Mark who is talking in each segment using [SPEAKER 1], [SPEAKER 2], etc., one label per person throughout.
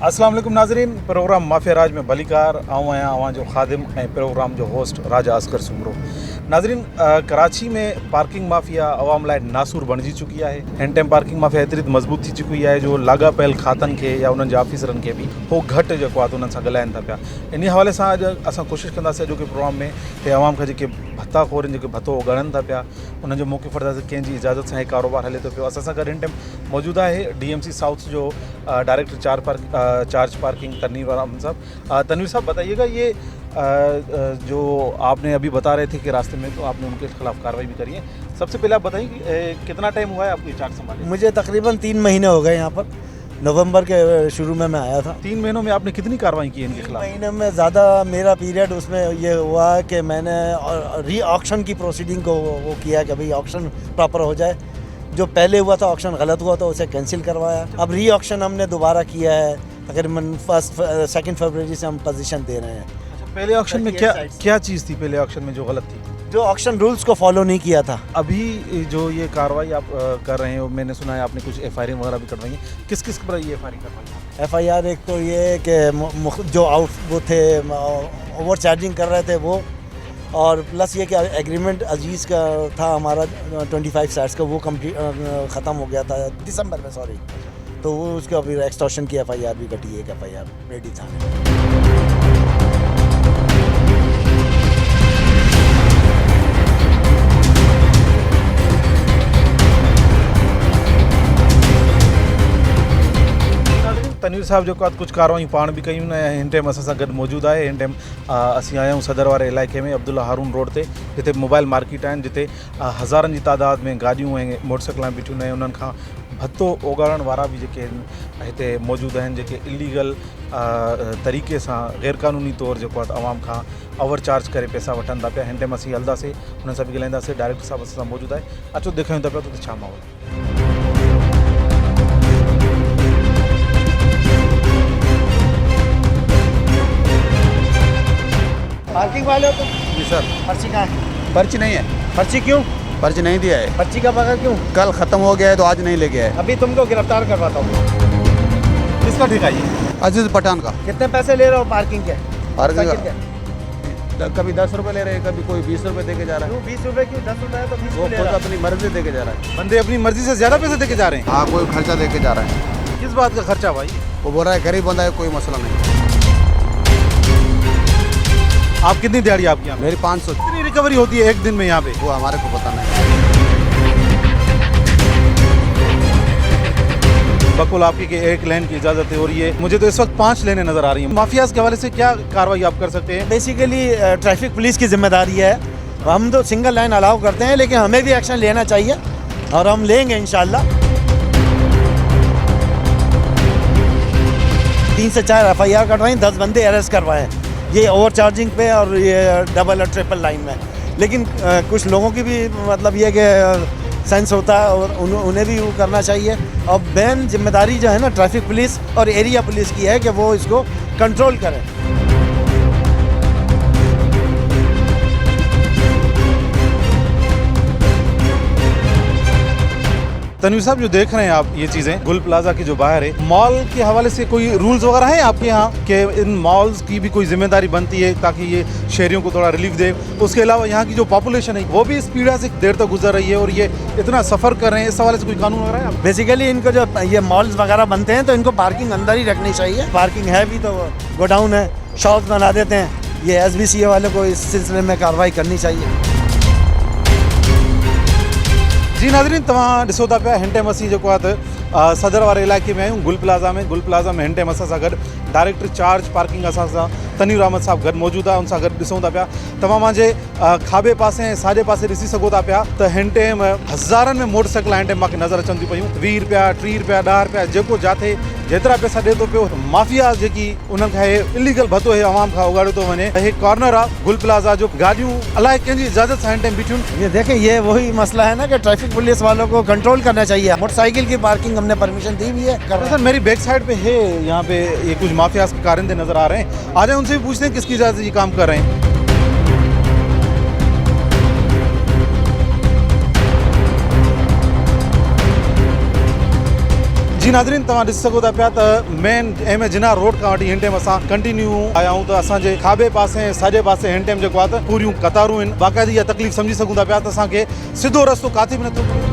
[SPEAKER 1] अस्सलाम वालेकुम नाज़रीन। प्रोग्राम माफिया राज में भलीकार आऊँ आहियां अवां जो ख़ादिम ऐं प्रोग्राम जो होस्ट राजा असगर सुमरो। नाज़रीन, कराची में पार्किंग माफिया अवाम लाइ नासूर बणिजी चुकी है। हिन टाइम पार्किंग माफिया एतिरी मज़बूत थी चुकी है जो लाॻापियल खातनि खे या उन्हनि जे ऑफिसरनि खे बि हो घटि जेको आहे उन्हनि सां ॻाल्हाइनि था पिया। इन हवाले सां अॼु असां कोशिशि कंदासीं अॼोके प्रोग्राम में कि अवाम खां जेके भत्ताखोर जेके भत्तो ॻणनि था पिया उन्हनि जो मौक़े वठंदासीं कंहिंजी इजाज़त सां हे कारोबार हले थो पियो। असां सां गॾु हिन टाइम मौजूदु आहे DMC साउथ जो director charge parking Tanvir Ahmed साहब। तनवीर साहब, बताइएगा ये जो आपने अभी बता रहे थे कि रास्ते में तो आपने उनके खिलाफ कार्रवाई भी करी है। सबसे पहले आप बताइए कि कितना टाइम हुआ है आपको ये चार्ज संभाले?
[SPEAKER 2] मुझे तकरीबन 3 महीने हो गए यहाँ पर। नवंबर के शुरू में मैं आया था।
[SPEAKER 1] 3 महीनों में आपने कितनी कार्रवाई की है इनके खिलाफ?
[SPEAKER 2] महीने में ज़्यादा मेरा पीरियड उसमें ये हुआ कि मैंने री ऑक्शन की प्रोसीडिंग को वो किया कि भाई ऑक्शन प्रॉपर हो जाए। जो पहले हुआ था ऑक्शन गलत हुआ था, उसे कैंसिल करवाया। अब री ऑक्शन हमने दोबारा किया है। तकरीबन 2 फरवरी से हम पोजीशन दे रहे हैं।
[SPEAKER 1] पहले ऑक्शन में क्या चीज़ थी? पहले ऑक्शन में जो गलत थी,
[SPEAKER 2] जो ऑक्शन रूल्स को फॉलो नहीं किया था।
[SPEAKER 1] अभी जो ये कार्रवाई आप कर रहे हैं, मैंने सुना है आपने कुछ FIR वगैरह भी करवाई है। किस किस पर ये FIR करवाई?
[SPEAKER 2] FIR एक तो ये कि जो वो थे ओवर चार्जिंग कर रहे थे वो, और प्लस ये कि एग्रीमेंट अजीज़ का था हमारा 25 साइट्स का, वो कंप्लीट ख़त्म हो गया था दिसंबर में, सॉरी। तो वो उसके अभी एक्सटॉर्शन की FIR भी कटी है। एक FIR रेडी था।
[SPEAKER 1] तनवीर साहब जो कुछ कार्रवाई पाण भी कयूं आहिनि। हिन टाइम असां सां गॾु मौजूदु आहे। हिन टाइम असीं आया आहियूं सदर वारे इलाइक़े में अब्दुल्ला हारून रोड ते, जिते मोबाइल मार्केट आहिनि, जिते हज़ारनि जी तादाद में गाॾियूं ऐं मोटरसाइकिलां बीठियूं आहिनि। उन्हनि खां भत्तो ओगाड़ण वारा बि जेके हिते मौजूदु आहिनि, जेके इलीगल तरीक़े सां ग़ैरक़ानूनी तौरु जेको आहे अवाम खां ओवर चार्ज करे पैसा वठनि था पिया। हिन टाइम असीं हलंदासीं, हुननि सां बि ॻाल्हाईंदासीं। डायरेक्टर साहब असां सां मौजूदु आहे। अचो ॾेखारियूं था पिया त छा माहौल आहे।
[SPEAKER 2] पार्किंग वाले हो तुम?
[SPEAKER 3] जी सर।
[SPEAKER 2] पर्ची कहाँ है?
[SPEAKER 3] पर्ची नहीं है।
[SPEAKER 2] पर्ची क्यों?
[SPEAKER 3] पर्ची नहीं दिया है।
[SPEAKER 2] पर्ची का बगैर क्यों?
[SPEAKER 3] कल ख़त्म हो गया है तो आज नहीं लेके आए।
[SPEAKER 2] अभी तुमको गिरफ्तार करवाता हूँ।
[SPEAKER 1] किसका ठेका ये?
[SPEAKER 3] अजीज पठान का।
[SPEAKER 2] कितने पैसे ले रहे हो पार्किंग के?
[SPEAKER 3] पार्किंग
[SPEAKER 2] साइकिल के?
[SPEAKER 3] कभी 10 रुपये ले रहे हैं, कभी कोई 20 रुपये दे के जा रहा है।
[SPEAKER 2] 20 रुपये क्यों? 10 रुपये है तो 20
[SPEAKER 3] वो
[SPEAKER 2] ले
[SPEAKER 3] खुद
[SPEAKER 2] रहा है।
[SPEAKER 3] अपनी मर्जी दे के जा रहा है।
[SPEAKER 1] बंदे अपनी मर्जी से ज़्यादा पैसे दे के जा रहे हैं।
[SPEAKER 3] हाँ, कोई खर्चा दे के जा रहा है।
[SPEAKER 1] किस बात का खर्चा भाई?
[SPEAKER 3] वो बोल रहा है गरीब बंदा है, कोई मसला नहीं।
[SPEAKER 1] आप कितनी दिहाड़ी आपकी यहाँ?
[SPEAKER 3] मेरी 500।
[SPEAKER 1] कितनी रिकवरी होती है एक दिन में यहाँ पे?
[SPEAKER 3] वो हमारे को पता नहीं।
[SPEAKER 1] बकुल आपकी कि 1 लेन की इजाज़त है और ये मुझे तो इस वक्त 5 लेनें नज़र आ रही हैं। माफियाज के हवाले से क्या कार्रवाई आप कर सकते हैं?
[SPEAKER 2] बेसिकली ट्रैफिक पुलिस की जिम्मेदारी है। हम तो सिंगल लाइन अलाउ करते हैं, लेकिन हमें भी एक्शन लेना चाहिए और हम लेंगे इंशाल्लाह। 3 से 4 FIR कटवाई, 10 बंदे अरेस्ट करवाए, ये ओवर चार्जिंग पे और ये डबल और ट्रिपल लाइन में। लेकिन कुछ लोगों की भी मतलब ये कि सेंस होता है और उन्हें भी वो करना चाहिए। और मेन जिम्मेदारी जो है ना ट्रैफिक पुलिस और एरिया पुलिस की है कि वो इसको कंट्रोल करें।
[SPEAKER 1] तनवीर साहब, जो देख रहे हैं आप ये चीज़ें गुल प्लाजा की जो बाहर है, मॉल के हवाले से कोई रूल्स वगैरह हैं आपके यहाँ कि इन मॉल्स की भी कोई जिम्मेदारी बनती है ताकि ये शहरियों को थोड़ा रिलीफ दे? उसके अलावा यहाँ की जो पॉपुलेशन है वो भी इस पीड़ा से देर तक गुजर रही है और ये इतना सफ़र कर रहे हैं, इस हवाले से कोई कानून वगैरह है?
[SPEAKER 2] बेसिकली इनको जो ये मॉल्स वगैरह बनते हैं तो इनको पार्किंग अंदर ही रखनी चाहिए। पार्किंग है भी तो गोडाउन है, शॉप्स बना देते हैं। ये SBCA वाले को इस सिलसिले में कार्रवाई करनी चाहिए।
[SPEAKER 1] जी नाज़रीन, तव्हां ॾिसो था पिया हिन टाइम असीं जेको आहे त सदर वारे इलाइक़े में आहियूं, गुल प्लाज़ा में हिन टाइम असां सां गॾु डायरेक्टर चार्ज पार्किंग असां सां तनवीर अहमद साहब गॾु मौजूदु आहे। उन सां गॾु ॾिसूं था पिया। तव्हां मुंहिंजे खाॿे पासे ऐं साॼे पासे ॾिसी सघो था पिया त हिन टाइम हज़ारनि में मोटरसाइकिल हिन टाइम मूंखे नज़र अचनि थियूं पियूं। 20 रुपया, 30 रुपया, 10 रुपया, जेको जिथे जेतिरा पैसा ॾिए थो पियो। माफिया जेकी उन्हनि खां इलीगल भत्तो हे अवाम खां उगाड़ियो थो वञे। हे कॉर्नर आहे गुल प्लाज़ा जो, गाॾियूं अलाए कंहिंजी इजाज़त सां हिन टाइम बीठियूं।
[SPEAKER 2] ये देखें, ये वही मसला है ना कि ट्रैफिक पुलिस वालों को कंट्रोल करना चाहिए। मोटरसाइकिल की पार्किंग हमने परमिशन दी हुई है।
[SPEAKER 1] सर, मेरी बैक साइड पे है, यहाँ पे ये कुछ माफियाज के कारिंदे नजर आ रहे हैं। आ जाए उनसे भी पूछते हैं किसकी इजाज़त ये काम कर रहे हैं। जी नाज़रीन, तव्हां ॾिसी सघो था पिया त मेन एम जिना रोड खां वठी हिन टाइम असां कंटिन्यू आया आहियूं त असांजे खाॿे पासे साॼे पासे हिन टाइम जेको आहे त पूरियूं कतारूं आहिनि। बाक़ाइदा इहा तकलीफ़ सम्झी सघूं था पिया त असांखे सिधो रस्तो काथे बि नथो मिले।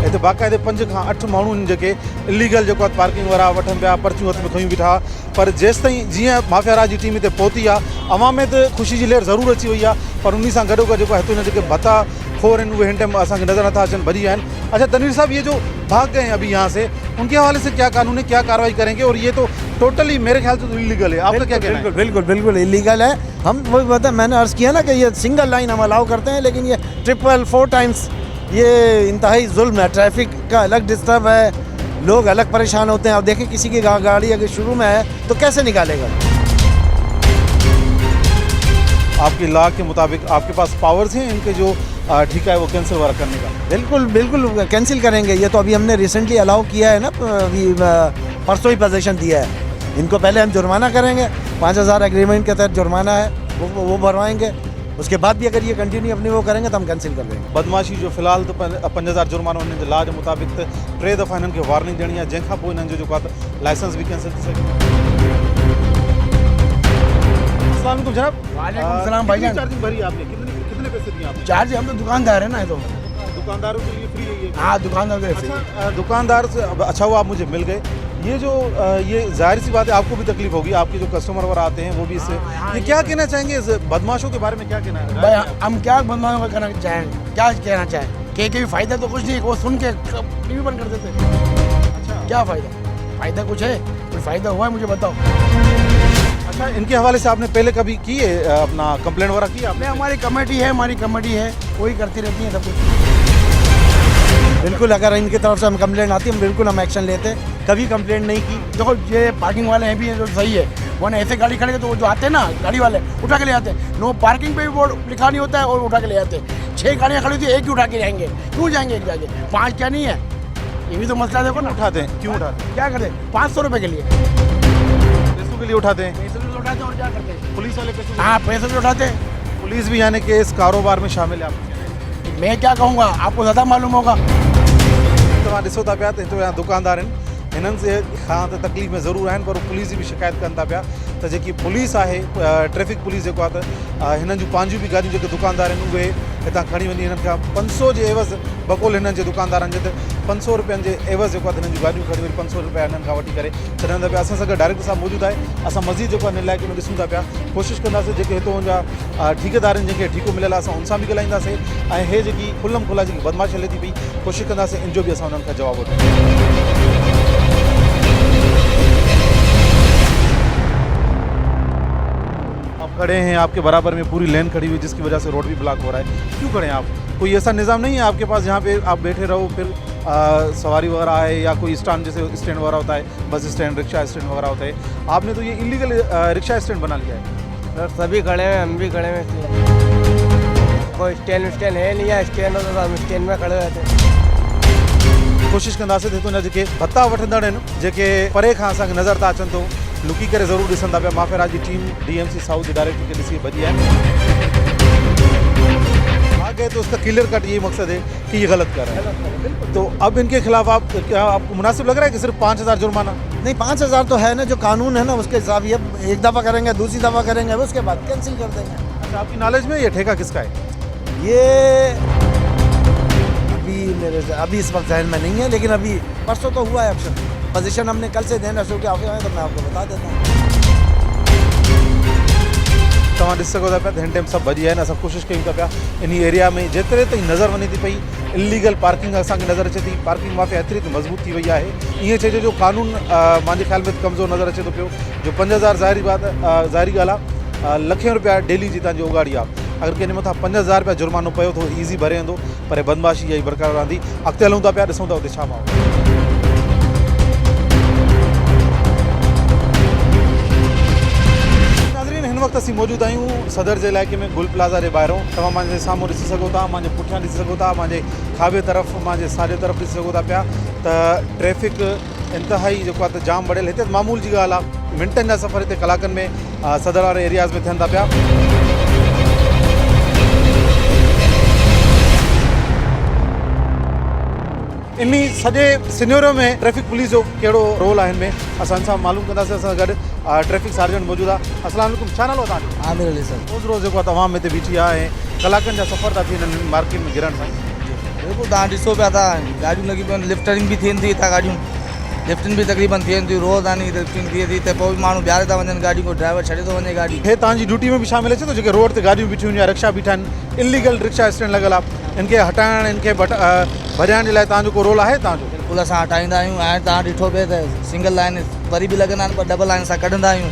[SPEAKER 1] हिते बाक़ाइदे 5 खां 8 माण्हू आहिनि जेके इलीगल जेको आहे पार्किंग वारा वठनि पिया, पर्चियूं हथ में खयूं बीठा। पर जेसि ताईं जीअं माफिया राज जी टीम हिते पहुती आहे, अवाम में त ख़ुशी जी लहर ज़रूरु अची वई आहे, पर उन सां गॾोगॾु जेको आहे हिते हिन जेके भत्ता खोर आहिनि उहे हिन टाइम असांखे नज़र नथा अचनि, भॼी विया आहिनि। अच्छा तनवीर साहब, ये जो भाग गए हैं अभी यहाँ से, उनके हवाले से क्या कानून है, क्या कार्रवाई करेंगे? और ये तो टोटली मेरे ख्याल से तो इलीगल है, आपका क्या कहना है?
[SPEAKER 2] बिल्कुल इलीगल है। हम वो पता मैंने अर्ज़ किया ना कि ये सिंगल लाइन हम अलाउ करते हैं, लेकिन ये 4 टाइम्स ये इंतहाई जुल्म है। ट्रैफिक का अलग डिस्टर्ब है, लोग अलग परेशान होते हैं। अब देखें किसी की गाड़ी अगर शुरू में है तो कैसे निकालेगा?
[SPEAKER 1] आपकी लॉ के मुताबिक आपके पास पावर्स हैं इनके जो ठेका है वो कैंसिल वगैरह करने का?
[SPEAKER 2] बिल्कुल कैंसिल करेंगे। ये तो अभी हमने रिसेंटली अलाउ किया है ना, अभी परसों ही पोजीशन दिया है इनको। पहले हम जुर्माना करेंगे, 5000 एग्रीमेंट के तहत जुर्माना है, वो भरवाएंगे। उसके बाद भी अगर ये कंटिन्यू अपनी वो करेंगे तो हम कैंसिल कर देंगे।
[SPEAKER 1] बदमाशी जो फ़िलहाल तो 5000 जुर्मानो हिननि जे लॉ जे मुताबिक त 3 दफ़ा हिननि खे वार्निंग ॾियणी आहे, जंहिंखां पोइ हिननि जो जेको आहे त लाइसेंस भी कैंसिल थी सघे। अस्सलाम वालेकुम जनाब।
[SPEAKER 4] वालेकुम सलाम भाईजान।
[SPEAKER 1] चार्जिंग भरी आपने? कितने पैसे दिए आपने?
[SPEAKER 4] चार्ज हम तो दुकानदार है ना, ये तो
[SPEAKER 1] दुकानदारों के लिए फ्री है ये?
[SPEAKER 4] हाँ, दुकानदार के फ्री।
[SPEAKER 1] अच्छा, दुकानदार से अच्छा हुआ आप मुझे मिल गए। ये जो ये जाहिर सी बात है आपको भी तकलीफ होगी, आपके जो कस्टमर वगैरह आते हैं वो भी इससे ये क्या कहना चाहेंगे इस बदमाशों के बारे में? क्या कहना है
[SPEAKER 4] भाई हम क्या बदमाशों का कहना चाहेंगे, क्या कहना चाहें कि भी फ़ायदा तो कुछ नहीं, वो सुन के टीवी बंद कर देते।
[SPEAKER 1] अच्छा,
[SPEAKER 4] क्या फ़ायदा कुछ है? कोई फ़ायदा हुआ है मुझे बताओ।
[SPEAKER 1] अच्छा, इनके हवाले से आपने पहले कभी की है अपना कंप्लेंट वगैरह की आपने?
[SPEAKER 4] हमारी कमेटी है वही करती रहती है सब कुछ।
[SPEAKER 2] बिल्कुल, अगर इनकी तरफ से हम कंप्लेंट आती है बिल्कुल हम एक्शन लेते हैं। कभी कंप्लेंट नहीं की।
[SPEAKER 4] देखो ये पार्किंग वाले हैं भी हैं जो सही है, वरना ऐसे गाड़ी खड़े तो वो जो आते हैं ना गाड़ी वाले उठा के ले आते हैं। नो पार्किंग पे भी बोर्ड लिखा नहीं होता है और उठा के ले आते हैं। 6 गाड़ियाँ खड़ी थी, एक ही उठा के जाएंगे। क्यों जाएंगे एक जाके? 5 क्या नहीं है? ये भी तो मसला देखो ना।
[SPEAKER 1] उठाते हैं, क्यों उठाते हैं?
[SPEAKER 4] क्या करते हैं? 500 रुपये के लिए,
[SPEAKER 1] पैसों के लिए उठाते हैं।
[SPEAKER 4] पैसे भी उठाते हैं और क्या करते हैं?
[SPEAKER 1] पुलिस वाले पैसे?
[SPEAKER 4] हाँ, पैसे भी उठाते हैं।
[SPEAKER 1] पुलिस भी यानी कि इस कारोबार में शामिल है आपके?
[SPEAKER 4] मैं क्या कहूँगा, आपको ज़्यादा मालूम होगा।
[SPEAKER 1] तव्हां ॾिसो था पिया त हिते यहाँ दुकानदार आहिनि, हिननि से खां त तकलीफ़ में ज़रूरु आहिनि, पर पुलिस जी बि शिकायत कनि था पिया त जेकी पुलिस आहे, ट्रैफिक पुलिस जेको आहे त हिननि जूं पंहिंजूं बि गाॾियूं जेके दुकानदार आहिनि उहे हितां खणी वञी हिननि खां 500 जे एवज़ बक़ौल हिननि जे दुकानदारनि जे त 500 रुपयनि जे एवज़ जेको आहे हिननि जूं गाॾियूं खणी वञी 500 रुपया हिननि खां वठी करे छॾनि था पिया। असां सां गॾु डायरेक्टर साहब मौजूदु आहे। असां मज़ीद जेको आहे हिन इलाइक़े में ॾिसूं था पिया, कोशिशि कंदासीं जेके हितां जा ठेकेदार आहिनि जंहिंखे ठीको मिलियल आहे असां उन सां बि ॻाल्हाईंदासीं, ऐं हे जेकी खुलम खुला जेकी बदमाशी हले थी पई कोशिशि कंदासीं इन जो बि असां उन्हनि खां जवाबु वठूं। खड़े हैं आपके बराबर में पूरी लेन खड़ी हुई जिसकी वजह से रोड भी ब्लॉक हो रहा है। क्यों खड़े हैं आप? कोई ऐसा निज़ाम नहीं है आपके पास जहाँ पे आप बैठे रहो, फिर सवारी वगैरह आए, या कोई स्टैंड जैसे स्टैंड वगैरह होता है, बस स्टैंड, रिक्शा स्टैंड वगैरह होता है, आपने तो ये इलीगल रिक्शा स्टैंड बना लिया है।
[SPEAKER 5] सर सभी खड़े हैं, हम भी खड़े हैं। कोई स्टैंड है नहीं है, स्टैंड हो तो हम स्टैंड में खड़े रहते हैं।
[SPEAKER 1] कोशिशि कंदासीं त हितां जा जेके भत्ता वठंदड़ आहिनि, जेके परे खां असांखे नज़र था अचनि, तो लुकी करे ज़रूरु ॾिसनि था पिया। Mafia Raj ji team DMC south जे डायरेक्टर खे ॾिसी भॼी है। आ गए तो उसका क्लियर कट यही मकसद है कि ये गलत कर रहा है। तो अब इनके खिलाफ आपको मुनासिब लग रहा है कि सिर्फ 5000 जुर्माना?
[SPEAKER 2] नहीं, 5000 तो है ना, जो कानून है ना उसके हिसाब ये एक दफ़ा करेंगे, दूसरी दफ़ा करेंगे, उसके बाद कैंसिल कर देंगे।
[SPEAKER 1] अच्छा, आपकी नॉलेज में ये ठेका किसका है?
[SPEAKER 2] ये अभी इस वक्त जहन में नहीं है, लेकिन अभी परसों तो हुआ है एक्शन। पोजीशन हमने कल से देना शुरू किया है, तो मैं आपको बता देता हूँ।
[SPEAKER 1] तव्हां ॾिसी सघो था पिया त हिन टाइम सभु भॼी विया आहिनि। असां कोशिशि कयूं था पिया इन एरिया में जेतिरे ताईं नज़र वञे थी पई इलीगल पार्किंग असांखे नज़र अचे थी, पार्किंग माफ़िया एतिरी त मज़बूत थी वई आहे। ईअं चइजे जो कानून मुंहिंजे ख़्याल में कमज़ोर नज़र अचे थो पियो। जो 5000 ज़ाहिरी ॻाल्हि आहे, लखें रुपया डेली जी तव्हांजी उगाड़ी आहे। अगर कंहिंजे मथां 5000 रुपया जुर्मानो पियो थो ईज़ी भरे वेंदो, पर बदमाशी इहा ई बरक़रार रहंदी। अॻिते हलूं था पिया, ॾिसूं था उते छा माहौल। वक्त असीं मौजूद आहियूं सदर जे इलाइक़े में गुल प्लाज़ा जे ॿाहिरों। तव्हां मुंहिंजे साम्हूं ॾिसी सघो था, मुंहिंजे पुठियां ॾिसी सघो था, मुंहिंजे खाॿे तरफ़, मुंहिंजे साॼे तरफ़ ॾिसी सघो था पिया त ट्रैफ़िक इंतिहाई जेको आहे त जाम बढ़ियल। हिते मामूल जी ॻाल्हि आहे, मिंटनि जा सफ़र हिते कलाकनि में सदर वारे एरियाज़ में थियनि था पिया। इन्ही सॼे सिनेरियो में ट्रैफिक पुलिस जो कहिड़ो रोल आहे हिन में असां सां मालूम कंदासीं। असां गॾु ट्रैफिक सार्जेंट मौजूदु आहे। अस्सलाम वालेकुम, छा नालो तव्हांजो?
[SPEAKER 2] आमिर अली सर।
[SPEAKER 1] रोज़ रोज़ जेको आहे तमामु हिते बीठी आहे ऐं कलाकनि जा सफ़र था थियनि हिननि मार्केट में गिरण सां।
[SPEAKER 6] बिल्कुलु तव्हां ॾिसो पिया था गाॾियूं लॻी पियूं आहिनि, लिफ्टिंग बि थियनि थी, गाॾियूं लिफ्टिंग बि तक़रीबन थियनि थियूं, रोज़ आनी लिफ्टिंग थिए थी त पोइ बि माण्हू ॿियारे था वञनि गाॾी को ड्राइवर छॾे थो वञे गाॾी।
[SPEAKER 1] हे तव्हांजी ड्यूटी में बि शामिल अचे थो जेके रोड ते गाॾियूं बीठियूं या रिक्शा बीठा आहिनि, इलीगल रिक्शा स्टैंड लॻल आहे, इनखे हटाइण इनखे भॼाइण जे लाइ तव्हांजो को रोल आहे तव्हांजो?
[SPEAKER 6] बिल्कुलु असां हटाईंदा आहियूं। ऐं तव्हां ॾिठो पिए त सिंगल लाइन वरी बि लॻंदा आहिनि पर डबल लाइन सां कढंदा आहियूं।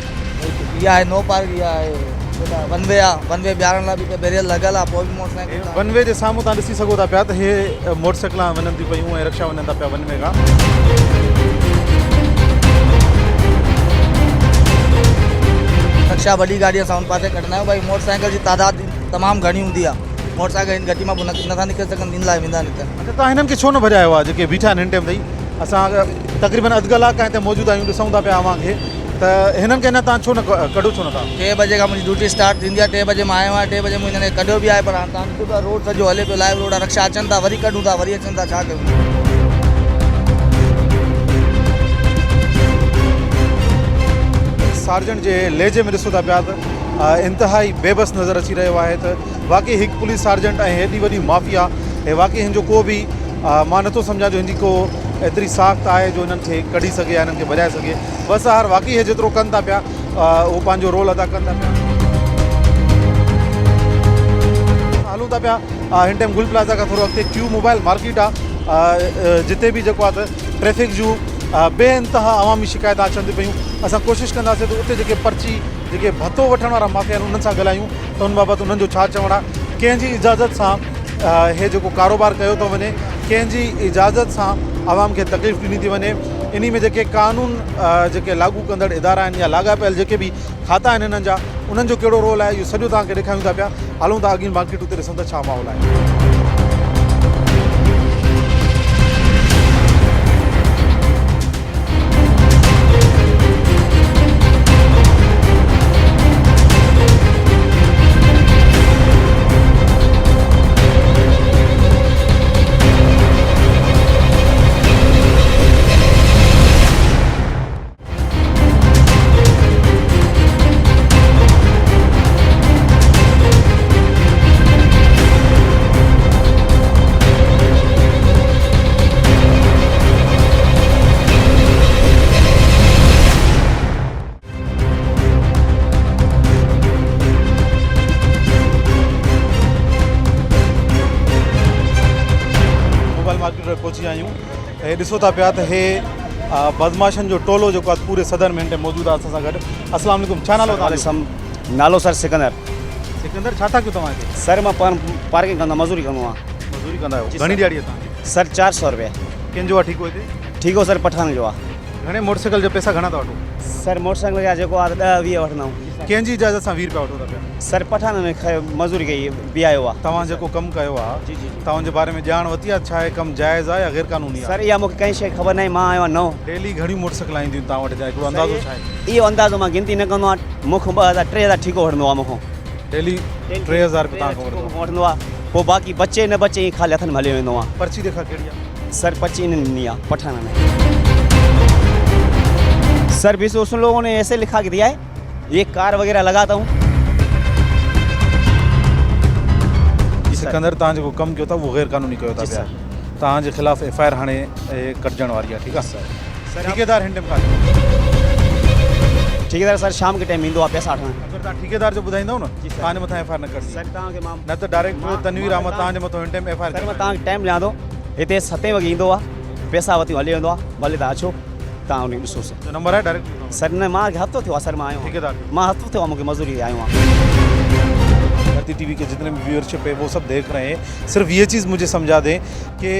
[SPEAKER 6] इहा आहे नो पार्क, इहा आहे वन वे आहे, वन वे ॿियारण लाइ बि बैरियर लॻल आहे, पोइ बि मोटरसाइकिल
[SPEAKER 1] वन वे जे साम्हूं तव्हां ॾिसी सघो था पिया त हे मोटरसाइकिलां वञनि थियूं पियूं ऐं रिक्शा वञनि था पिया वन वे खां।
[SPEAKER 6] रिक्शा वॾी गाॾी असां उन पासे कढंदा आहियूं। भाई मोटरसाइकिल जी तादाद तमामु घणी हूंदी आहे, मोटरसाइकिल घटी मां नथा निकिरी सघनि, इन लाइ वेंदा निकिरनि।
[SPEAKER 1] अच्छा, तव्हां हिननि खे छो न भॼायो आहे जेके बीठा आहिनि हिन टाइम ताईं? असां तक़रीबन अधु कलाक खां हिते मौजूदु आहियूं, ॾिसूं था पिया अव्हांखे त हिननि खे न तव्हां छो न कढो छो नथा?
[SPEAKER 6] 6 बजे खां मुंहिंजी ड्यूटी स्टार्ट थींदी आहे, 3 बजे मां आयो आहियां, 3 बजे मुंहिंजे कढियो बि आहे, पर हाणे तव्हां ॾिसो था रोड सॼो हले पियो, लाइव रोड आहे, रिक्शा अचनि था वरी कढूं था वरी अचनि था, छा कयूं?
[SPEAKER 1] सार्जेंट जे लहजे में ॾिसो था पिया त इंतिहाई बेबस नज़र अची रहियो आहे त वाक़ई हिकु पुलिस सार्जेंट ऐं हेॾी वॾी माफ़िया ऐं वाक़ई हिन जो को बि मां नथो सम्झां जो हिनजी को एतिरी साख़्त आहे जो हिननि खे कढी सघे या हिननि खे भॼाए सघे। बसि हार वाक़ई हे जेतिरो कनि था पिया उहो पंहिंजो रोल अदा कनि था पिया। हलूं था पिया हिन टाइम गुल प्लाज़ा खां थोरो अॻिते क्यू मोबाइल मार्केट आहे, जिते बि जेको आहे त ट्रैफिक जूं बेइंतिहा अवामी शिकायत अचनि थियूं पियूं। असां कोशिशि कंदासीं त उते जेके पर्ची जेके भतो वठण वारा माफ़िया आहिनि उन्हनि सां ॻाल्हायूं त उन बाबति उन्हनि जो छा चवणु आहे। कंहिंजी इजाज़त सां हे जेको कारोबार कयो थो वञे, कंहिंजी इजाज़त सां आवाम खे तकलीफ़ ॾिनी थी वञे, इन में जेके कानून जेके लागू कंदड़ इदारा आहिनि या लाॻापियल जेके बि खाता आहिनि हिननि जा, उन्हनि जो कहिड़ो रोल आहे, इहो सॼो तव्हांखे ॾेखारियूं था पिया। हलूं था अॻिन मार्केट उते ॾिसूं त छा माहौल आहे। मार्केट पहुची आहियूं ऐं ॾिसो था पिया त हे बदमाशनि जो टोलो जेको आहे पूरे सदर में मौजूदु आहे असां सां गॾु। अस्सलाम वालेकुम, छा नालो तव्हांजो?
[SPEAKER 7] नालो सर सिकंदर।
[SPEAKER 1] सिकंदर, छा था कयो तव्हां हिते?
[SPEAKER 7] सर मां पार्किंग कंदो, मज़दूरी कंदो आहियां।
[SPEAKER 1] मज़दूरी कंदा आहियो? घणी ॾियारी आहे तव्हांजी?
[SPEAKER 7] सर 400 रुपया।
[SPEAKER 1] कंहिंजो आहे ठीकु हिते?
[SPEAKER 7] ठीक हो सर, पठान जो आहे।
[SPEAKER 1] घणे मोटरसाइकिल जो पैसा घणा था वठो?
[SPEAKER 7] सर मोटरसाइकिल जा जेको आहे 10-20 वठंदा आहियूं।
[SPEAKER 1] कंहिंजी इजाज़त सां 20 रुपया वठो था पिया?
[SPEAKER 7] सर पठान में मज़दूरी कई बि आयो आहे।
[SPEAKER 1] तव्हां जेको कमु कयो आहे
[SPEAKER 7] जी जी
[SPEAKER 1] तव्हांजे बारे में ॼाण वरिती आहे, छा आहे कमु जाइज़ आहे या गैर क़ानूनी आहे?
[SPEAKER 7] सर इहा मूंखे कंहिं शइ ख़बर न आहे, मां आयो आहियां नओं।
[SPEAKER 1] डेली घणी मोटरसाइकिल ईंदियूं तव्हां वटि, हिकिड़ो अंदाज़ो छा आहे?
[SPEAKER 7] इहो अंदाज़ो मां गिनती न कंदो आहियां, मूंखां 2000-3000 ठीको वठंदो आहे, मूंखां
[SPEAKER 1] डेली 3000 रुपया तव्हांखां
[SPEAKER 7] वठंदो आहे। पोइ बाक़ी बचे न बचे ईअं ख़ाली हथनि में हली वेंदो आहे।
[SPEAKER 1] पर्ची ॾेखार कहिड़ी आहे?
[SPEAKER 7] सर पर्ची ॾिनी आहे पठान में। सर बीस उस लोगों ने ऐसे लिखा के दिया है, ये कार वगैरह लगाता हूँ।
[SPEAKER 1] सिकंदर, तव्हां जेको कमु कयो था उहो गैर क़ानूनी कयो था पिया, तव्हांजे ख़िलाफ़ FIR हाणे कटजण वारी आहे, ठीकु आहे सर? ठेकेदार हिन टाइम खां
[SPEAKER 7] ठेकेदार सर शाम के टाइम ईंदो आहे पैसा वठणु।
[SPEAKER 1] अगरि तव्हां ठेकेदार जो ॿुधाईंदव न तव्हांजे मथां FIR न कटंदी,
[SPEAKER 7] सर तव्हांखे मां
[SPEAKER 1] न त डायरेक्ट तनवीर अहमद तव्हांजे मथां हिन टाइम FIR।
[SPEAKER 7] सर मां तव्हांखे टाइम ॾियां थो, हिते 7 वॻे ईंदो आहे, पैसा वठी हली वेंदो आहे, भले तव्हां अचो, तव्हां उन ॾिसो सर।
[SPEAKER 1] जो नंबर आहे डायरेक्ट?
[SPEAKER 7] सर न मां हफ़्तो थियो आहे सर, मां आयो
[SPEAKER 1] ठेकेदार
[SPEAKER 7] मां हफ़्तो थियो आहे, मूंखे मज़दूरी आयो आहियां।
[SPEAKER 1] धरती TV के जितने भी व्यूअरशिप है वो सब देख रहे हैं, सिर्फ ये चीज़ मुझे समझा दें कि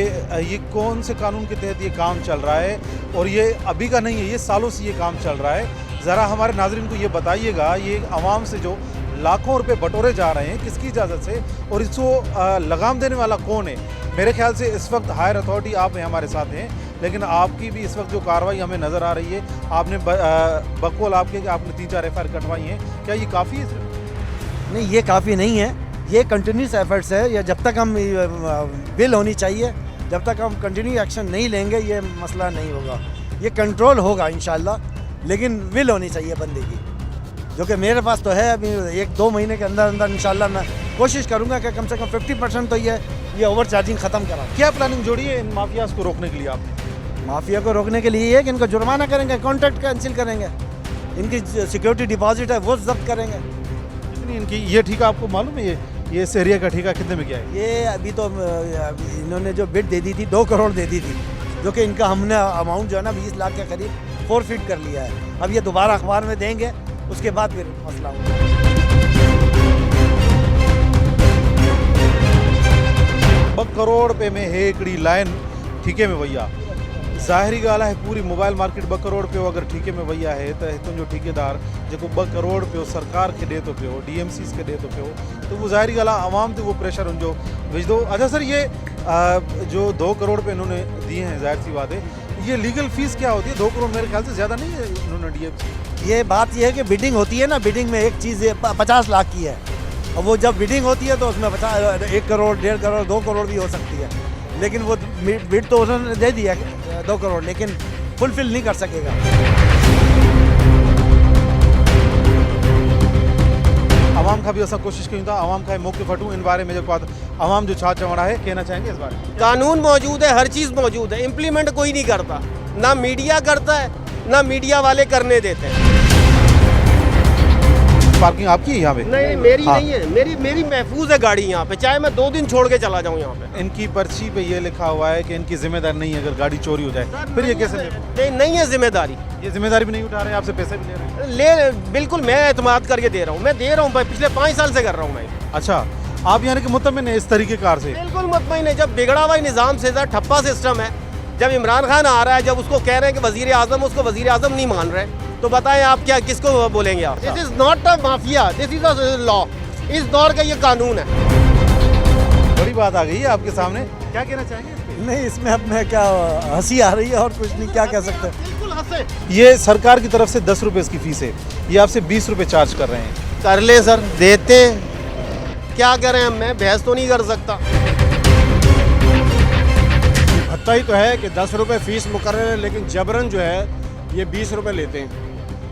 [SPEAKER 1] ये कौन से कानून के तहत ये काम चल रहा है और ये अभी का नहीं है, ये सालों से ये काम चल रहा है। ज़रा हमारे नाज़रीन को ये बताइएगा, ये आवाम से जो लाखों रुपए बटोरे जा रहे हैं किसकी इजाज़त से और इसको लगाम देने वाला कौन है? मेरे ख्याल से इस वक्त हायर अथॉरिटी आप हैं, हमारे साथ हैं, लेकिन आपकी भी इस वक्त जो कार्रवाई हमें नज़र आ रही है, आपने बकौल आपके कि आपने 3-4 FIR कटवाई हैं, क्या ये काफ़ी है?
[SPEAKER 2] नहीं, ये काफ़ी नहीं है, ये कंटिन्यूस एफर्ट्स है। या जब तक हम बिल होनी चाहिए जब तक हम कंटिन्यू एक्शन नहीं लेंगे ये मसला नहीं होगा। ये कंट्रोल होगा इंशाल्लाह, लेकिन विल होनी चाहिए बंदे की, जो कि मेरे पास तो है। अभी 1-2 महीने के अंदर अंदर इंशाल्लाह मैं कोशिश करूँगा कि कम से कम 50% तो ये ओवर चार्जिंग ख़त्म करा।
[SPEAKER 1] क्या प्लानिंग जोड़ी है इन माफियाज को रोकने के लिए आपने?
[SPEAKER 2] माफिया को रोकने के लिए ये है कि इनको जुर्माना करेंगे, कॉन्ट्रैक्ट कैंसिल करेंगे, इनकी सिक्योरिटी डिपॉजिट है वो जब्त करेंगे।
[SPEAKER 1] कितनी इनकी ये ठेका आपको मालूम है? ये इस एरिया का ठेका कितने में क्या है?
[SPEAKER 2] ये अभी तो इन्होंने जो बिड दे दी थी 2 करोड़ दे दी थी, जो कि इनका हमने अमाउंट जो है ना 20 लाख के करीब फॉरफिट कर लिया है। अब ये दोबारा अखबार में देंगे, उसके बाद फिर मसला होगा।
[SPEAKER 1] 2 करोड़ रुपए में है हिकिड़ी लाइन ठीके में वही आहे। ज़ाहिरी ॻाल्हि आहे पूरी मोबाइल मार्केट 2 करोड़ रुपयो अगरि ठीके में वही आहे त हितां जो ठेकेदार जेको 2 करोड़ रुपयो सरकार खे ॾिए थो पियो, DMCs खे ॾिए थो पियो, तो वो ज़ाहिरी ॻाल्हि आहे आवाम ते वो प्रेशर उनजो विझदो। अच्छा सर, ये जो 2 करोड़ रुपए इन्होंने दिए हैं, जाहिर सी बात है, ये लीगल फीस क्या होती है? 2 करोड़ मेरे ख्याल से ज़्यादा नहीं है इन्होंने DMC।
[SPEAKER 2] ये बात ये है कि बिडिंग होती है ना, बिडिंग में एक चीज़ 50 लाख की है, और वो जब बिडिंग होती है तो उसमें 1 करोड़, 1.5 करोड़, 2 करोड़ भी हो सकती है, लेकिन वो बिड तो उन्होंने दे दिया 2 करोड़, लेकिन फुलफिल नहीं कर सकेगा।
[SPEAKER 1] आवाम का भी असां कोशिश कयूं था, आवाम का मौक़िफ़ वठूं इन बारे में। जो बात आवाम जो छा चवण आहे, कहना चाहेंगे इस बारे में?
[SPEAKER 8] कानून मौजूद है, हर चीज़ मौजूद है, इम्प्लीमेंट कोई नहीं करता, ना मीडिया करता है ना मीडिया वाले करने देते हैं।
[SPEAKER 1] पार्किंग आपकी है यहाँ पे?
[SPEAKER 8] नहीं, मेरी
[SPEAKER 1] हाँ।
[SPEAKER 8] नहीं है, मेरी महफूज है गाड़ी यहाँ पे, चाहे मैं 2 दिन छोड़ के चला जाऊँ यहाँ पे।
[SPEAKER 1] इनकी पर्ची पे ये लिखा हुआ है कि इनकी जिम्मेदारी नहीं है अगर गाड़ी चोरी हो जाए, फिर ये कैसे
[SPEAKER 8] नहीं है जिम्मेदारी,
[SPEAKER 1] ये जिम्मेदारी भी नहीं उठा रहे हैं, आपसे पैसे भी ले रहे हैं?
[SPEAKER 8] बिल्कुल मैं एतमाद करके दे रहा हूँ, मैं दे रहा हूँ, पिछले 5 साल से कर रहा हूँ मैं।
[SPEAKER 1] अच्छा, आप यानी कि मुतमिन है इस तरीके कार से?
[SPEAKER 8] बिल्कुल मुतमईन है। जब बिगड़ा हुआ निज़ाम से ठप्पा सिस्टम है, जब इमरान खान आ रहा है, जब उसको कह रहे हैं कि वज़ीर आज़म, उसको वज़ीर आज़म नहीं मान रहे, तो बताएं आप क्या किसको बोलेंगे आप? This is not a mafia, this is a law. इस दौर का ये कानून है।
[SPEAKER 1] बड़ी बात आ गई है आपके सामने, क्या कहना चाहेंगे?
[SPEAKER 2] नहीं, इसमें अब मैं क्या, हंसी आ रही है और कुछ नहीं, क्या कह सकते हैं।
[SPEAKER 8] बिल्कुल हंसे।
[SPEAKER 1] ये सरकार की तरफ से 10 रुपए इसकी फीस है, ये आपसे 20 रुपए चार्ज कर रहे हैं।
[SPEAKER 8] कर ले सर, देते क्या करें, मैं बहस तो नहीं कर सकता।
[SPEAKER 9] भत्ता ही तो है कि 10 रुपये फ़ीस मुकर्रर है, लेकिन जबरन जो है ये 20 रुपये लेते हैं।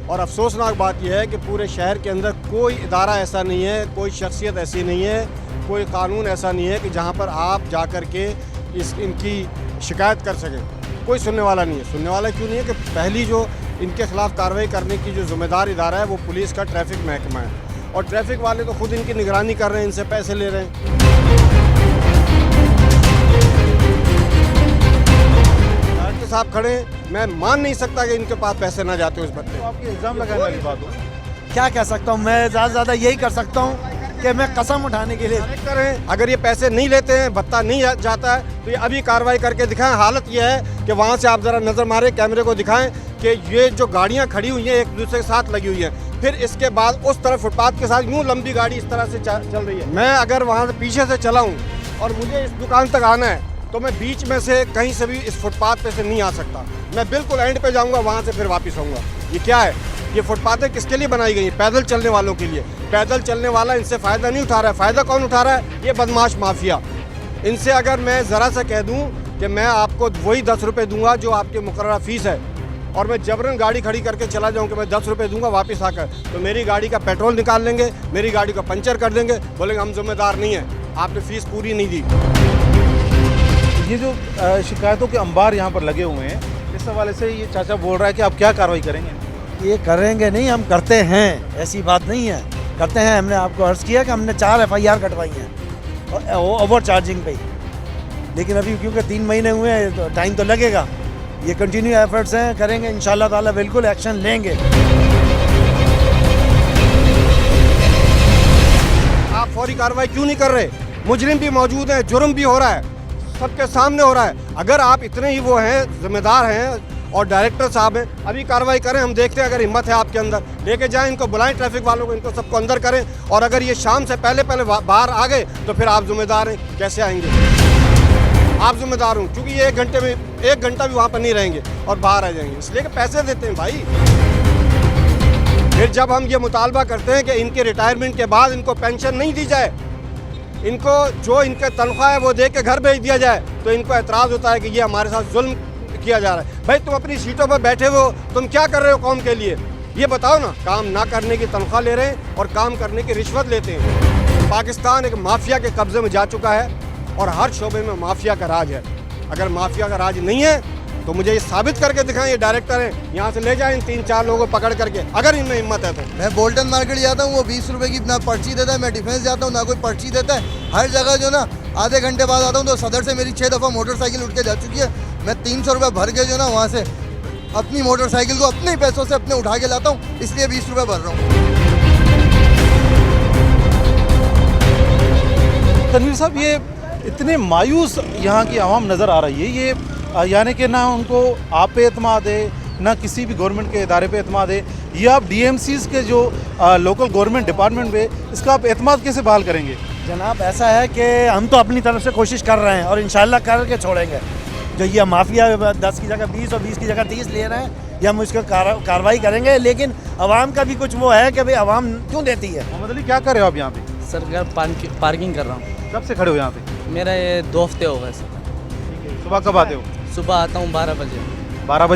[SPEAKER 9] और अफसोसनाक बात यह है कि पूरे शहर के अंदर कोई इदारा ऐसा नहीं है, कोई शख्सियत ऐसी नहीं है, कोई कानून ऐसा नहीं है कि जहाँ पर आप जा कर के इनकी शिकायत कर सकें। कोई सुनने वाला नहीं है। सुनने वाला क्यों नहीं है कि पहली जो इनके ख़िलाफ़ कार्रवाई करने की जो ज़िम्मेदार इदारा है वो पुलिस का ट्रैफिक महकमा है, और ट्रैफिक वाले तो खुद इनकी निगरानी कर रहे हैं, इनसे पैसे ले रहे हैं। साहब खड़े, मैं मान नहीं सकता कि इनके पास पैसे ना जाते उस बदले।
[SPEAKER 1] तो आपकी इल्ज़ाम लगाने वाली बात हो,
[SPEAKER 2] क्या कह सकता हूँ मैं, ज़्यादा से ज़्यादा यही कर सकता हूँ कि मैं कसम उठाने के लिए
[SPEAKER 9] करें, अगर ये पैसे नहीं लेते हैं, भत्ता नहीं जाता है, तो ये अभी कार्रवाई करके दिखाएं। हालत ये है कि वहाँ से आप ज़रा नज़र मारें, कैमरे को दिखाएं कि ये जो गाड़ियाँ खड़ी हुई हैं एक दूसरे के साथ लगी हुई हैं, फिर इसके बाद उस तरफ फुटपाथ के साथ यूँ लंबी गाड़ी इस तरह से चल रही है। मैं अगर वहाँ से पीछे से चला हूँ और मुझे इस दुकान तक आना है, तो मैं बीच में से कहीं से भी इस फुटपाथ पे से नहीं आ सकता, मैं बिल्कुल एंड पे जाऊंगा, वहाँ से फिर वापस आऊँगा। ये क्या है? ये फुटपाथें किसके लिए बनाई गई? पैदल चलने वालों के लिए। पैदल चलने वाला इनसे फ़ायदा नहीं उठा रहा है। फ़ायदा कौन उठा रहा है? ये बदमाश माफिया। इनसे अगर मैं ज़रा सा कह दूँ कि मैं आपको वही 10 रुपये दूँगा जो आपकी मुकर्ररा फ़ीस है, और मैं जबरन गाड़ी खड़ी करके चला जाऊँ कि मैं 10 रुपये दूँगा वापस आकर, तो मेरी गाड़ी का पेट्रोल निकाल लेंगे, मेरी गाड़ी का पंचर कर देंगे, बोलेंगे हम जिम्मेदार नहीं हैं, आपने फ़ीस पूरी नहीं दी।
[SPEAKER 1] ये जो शिकायतों के अंबार यहाँ पर लगे हुए हैं, इस हवाले से ये चाचा बोल रहा है कि आप क्या कार्रवाई करेंगे?
[SPEAKER 2] ये करेंगे नहीं, हम करते हैं, ऐसी बात नहीं है, करते हैं। हमने आपको अर्ज़ किया कि हमने 4 FIR कटवाई हैं ओवर चार्जिंग पे, लेकिन अभी क्योंकि 3 महीने हुए हैं तो टाइम तो लगेगा। ये कंटिन्यू एफर्ट्स हैं, करेंगे इंशाल्लाह ताला, बिल्कुल एक्शन लेंगे।
[SPEAKER 9] आप फौरी कार्रवाई क्यों नहीं कर रहे? मुजरिम भी मौजूद है, जुर्म भी हो रहा है, सबके सामने हो रहा है। अगर आप इतने ही वो हैं, जिम्मेदार हैं और डायरेक्टर साहब हैं, अभी कार्रवाई करें, हम देखते हैं अगर हिम्मत है आपके अंदर, लेके जाएं इनको, बुलाएं ट्रैफिक वालों को, इनको सबको अंदर करें, और अगर ये शाम से पहले बाहर आ गए तो फिर आप जिम्मेदार हैं। कैसे आएंगे? आप जिम्मेदार हो, क्योंकि ये 1 घंटे में 1 घंटा भी वहाँ पर नहीं रहेंगे और बाहर आ जाएंगे, इसलिए कि पैसे देते हैं भाई। फिर जब हम ये मुतालबा करते हैं कि इनके रिटायरमेंट के बाद इनको पेंशन नहीं दी जाए, इनको जो इनके तनख्वाह है वो दे के घर भेज दिया जाए तो इनको एतराज़ होता है कि ये हमारे साथ जुल्म किया जा रहा है। भाई तुम अपनी सीटों पर बैठे हो, तुम क्या कर रहे हो कौम के लिए, ये बताओ ना। काम ना करने की तनख्वाह ले रहे हैं और काम करने की रिश्वत लेते हैं। पाकिस्तान एक माफिया के कब्जे में जा चुका है और हर शोबे में माफिया का राज है। अगर माफिया का राज नहीं है तो मुझे ये साबित करके दिखाएं, ये डायरेक्टर हैं, यहाँ से ले जाएं इन 3-4 लोगों को पकड़ करके, अगर इनमें हिम्मत है तो।
[SPEAKER 6] मैं बोल्टन मार्केट जाता हूँ, वो 20 रुपए की ना पर्ची देता है। मैं डिफेंस जाता हूँ, ना कोई पर्ची देता है। हर जगह जो ना आधे घंटे बाद आता हूँ तो सदर से मेरी 6 दफ़ा मोटरसाइकिल उठ के जा चुकी है। मैं 300 रुपये भर के जो ना वहाँ से अपनी मोटरसाइकिल को अपने ही पैसों से अपने उठा के लाता हूँ, इसलिए 20 रुपये भर रहा हूँ।
[SPEAKER 1] तनवीर साहब, ये इतने मायूस यहाँ की आवाम नज़र आ रही है, ये यानी कि ना उनको आप पे एतमाद है, ना किसी भी गवर्नमेंट के इदारे पे एतमाद है। ये आप डीएमसीज़ के जो लोकल गवर्नमेंट डिपार्टमेंट पे, इसका आप एतमाद कैसे बहाल करेंगे?
[SPEAKER 2] जनाब ऐसा है कि हम तो अपनी तरफ से कोशिश कर रहे हैं और इंशाल्लाह करके छोड़ेंगे। जो ये माफिया 10 की जगह 20 और 20 की जगह 30 ले रहे हैं, ये हम उसको कार्रवाई करेंगे। लेकिन आवाम का भी कुछ वो है कि भाई आवाम क्यों देती है।
[SPEAKER 1] मोहम्मद अली, क्या कर रहे हो आप यहाँ पे?
[SPEAKER 5] सर पार्किंग कर रहा हूँ।
[SPEAKER 1] कब से खड़े हो यहाँ पे?
[SPEAKER 5] मेरा ये 2 हफ्ते हो गए सर।
[SPEAKER 1] सुबह कब आते हो?
[SPEAKER 5] सुबह आता हूँ 12 बजे।
[SPEAKER 1] 12